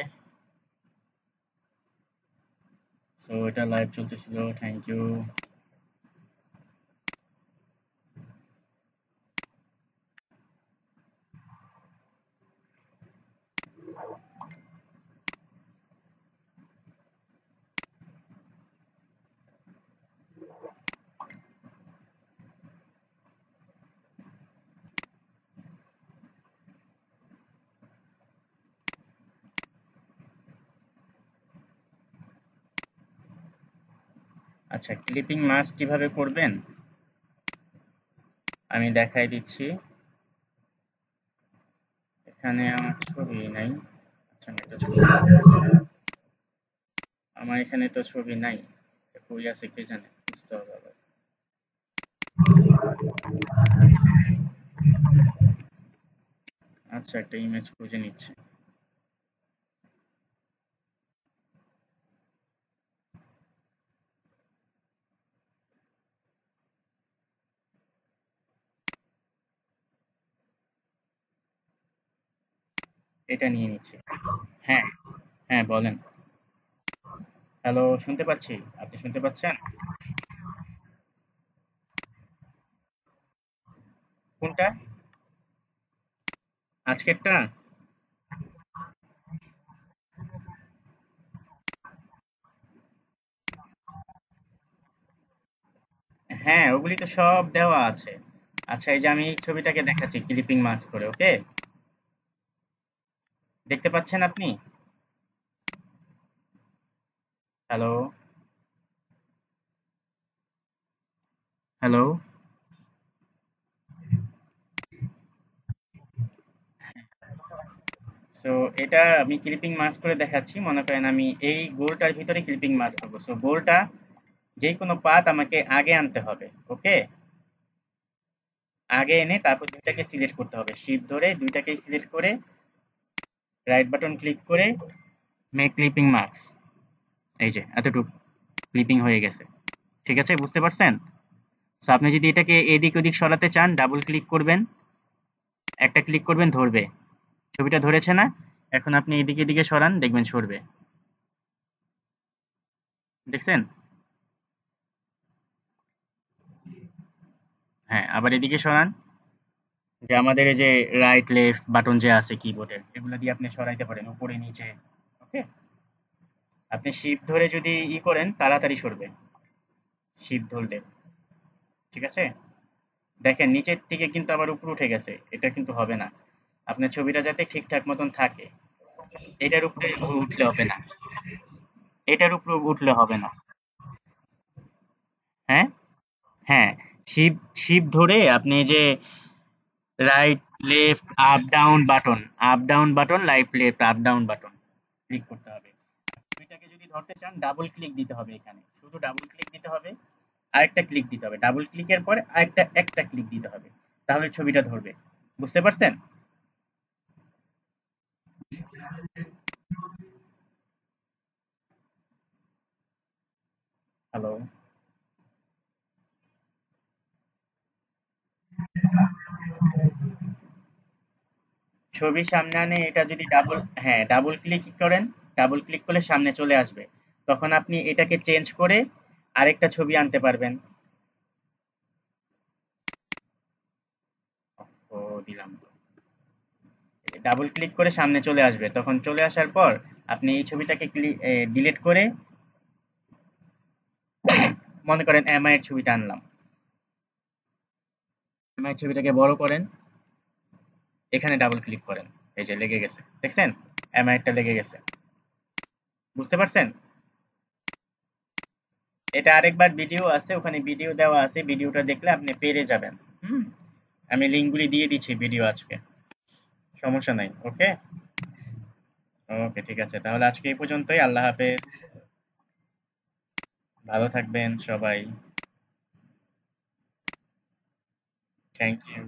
S1: সো এটা লাইভ চলতেছিল, থ্যাংক ইউ। আচ্ছা, ক্লিপিং মাস্ক কিভাবে করবেন আমি দেখাই দিচ্ছি। এখানে আমার ছবি নাই। আচ্ছা, আমি একটা ছবি, আমার এখানে তো ছবি নাই। কই আছে কে জানে, বুঝতে হবে আবার। আচ্ছা, একটা ইমেজ খুঁজে নিচ্ছি। এটা নিয়ে নিচ্ছি। হ্যাঁ, হ্যাঁ, বলেন। হ্যালো, শুনতে পাচ্ছি। আপনি শুনতে পাচ্ছেন? কোনটা? আজকেরটা? হ্যাঁ, ওগুলি তো সব দেওয়া আছে। আচ্ছা, এই যে আমি এই ছবিটাকে দেখাচ্ছি ক্লিপিং মাস্ক করে, ওকে? দেখতে পাচ্ছেন আপনি? Hello, hello. সো এটা আমি ক্লিপিং মাস্ক করে দেখাচ্ছি। মনে করেন আমি এই গোলটার ভিতরে ক্লিপিং মাস্ক করবো। সো গোলটা যে কোনো পাত আমাকে আগে আনতে হবে, ওকে? আগে এনে তারপর দুইটাকে সিলেক্ট করতে হবে, শিফট ধরে দুইটাকেই সিলেক্ট করে রাইট বাটন ক্লিক করে মেক ক্লিপিং মাস্ক। এই যে এতটুকু ক্লিপিং হয়ে গেছে। ঠিক আছে, বুঝতে পারছেন? সো আপনি যদি এটাকে এদিক ওদিক সরাতে চান, ডাবল ক্লিক করবেন, একটা ক্লিক করবেন, ধরবে। ছবিটা ধরেছে না? এখন আপনি এদিকে এদিকে সরান, দেখবেন সরবে। দেখছেন? হ্যাঁ, আবার এদিকে সরান। যে আমাদের এই যে রাইট লেফট বাটন যে আছে কিবোর্ডের, এগুলো দিয়ে আপনি সরাইতে পারেন উপরে নিচে। ওকে, আপনি শিফট ধরে যদি করেন তাড়াতাড়ি সরবে, শিফট ধরলে। ঠিক আছে, দেখেন নিচের থেকে কিন্তু আবার উপরে উঠে গেছে, এটা কিন্তু হবে না। আপনার ছবিটা যাতে ঠিকঠাক মতন থাকে, এটার উপরে উঠলে হবে না, এটার উপরে উঠলে হবে না। হ্যাঁ, হ্যাঁ, শিফট শিফট ধরে আপনি যে right, left, up down button, up down button, right left, up down button click করতে হবে। ছবিটাকে যদি ধরতে চান ডাবল ক্লিক দিতে হবে, এখানে শুধু ডাবল ক্লিক দিতে হবে, আরেকটা ক্লিক দিতে হবে, ডাবল ক্লিকের পরে আরেকটা একটা ক্লিক দিতে হবে, তাহলে ছবিটা ধরবে। বুঝতে পারছেন? হ্যালো? ছবি সামনে আনে, এটা যদি ডাবল, হ্যাঁ ডাবল ক্লিক করেন, ডাবল ক্লিক করলে সামনে চলে আসবে, তখন আপনি এটাকে চেঞ্জ করে আরেকটা ছবি আনতে পারবেন। ও, দিলাম তো। ডাবল ক্লিক করে সামনে চলে আসবে, তখন চলে আসার পর আপনি এই ছবিটাকে ডিলিট করে, মনে করেন এমআই এর ছবিটা আনলাম, এমআই এর ছবিটাকে বড় করেন, এখানে ডাবল ক্লিক করেন, এই যে লেগে গেছে, দেখছেন? এমআই এরটা লেগে গেছে। বুঝতে পারছেন? এটা আরেকবার ভিডিও আছে, ওখানে ভিডিও দেওয়া আছে, ভিডিওটা দেখলে আপনি পেরে যাবেন। হুম, আমি লিঙ্কগুলি দিয়ে দিচ্ছি ভিডিও আজকে, সমস্যা নাই। ওকে, ওকে, ঠিক আছে, তাহলে আজকে এই পর্যন্তই। আল্লাহ হাফেজ। ভালো থাকবেন সবাই। Thank you.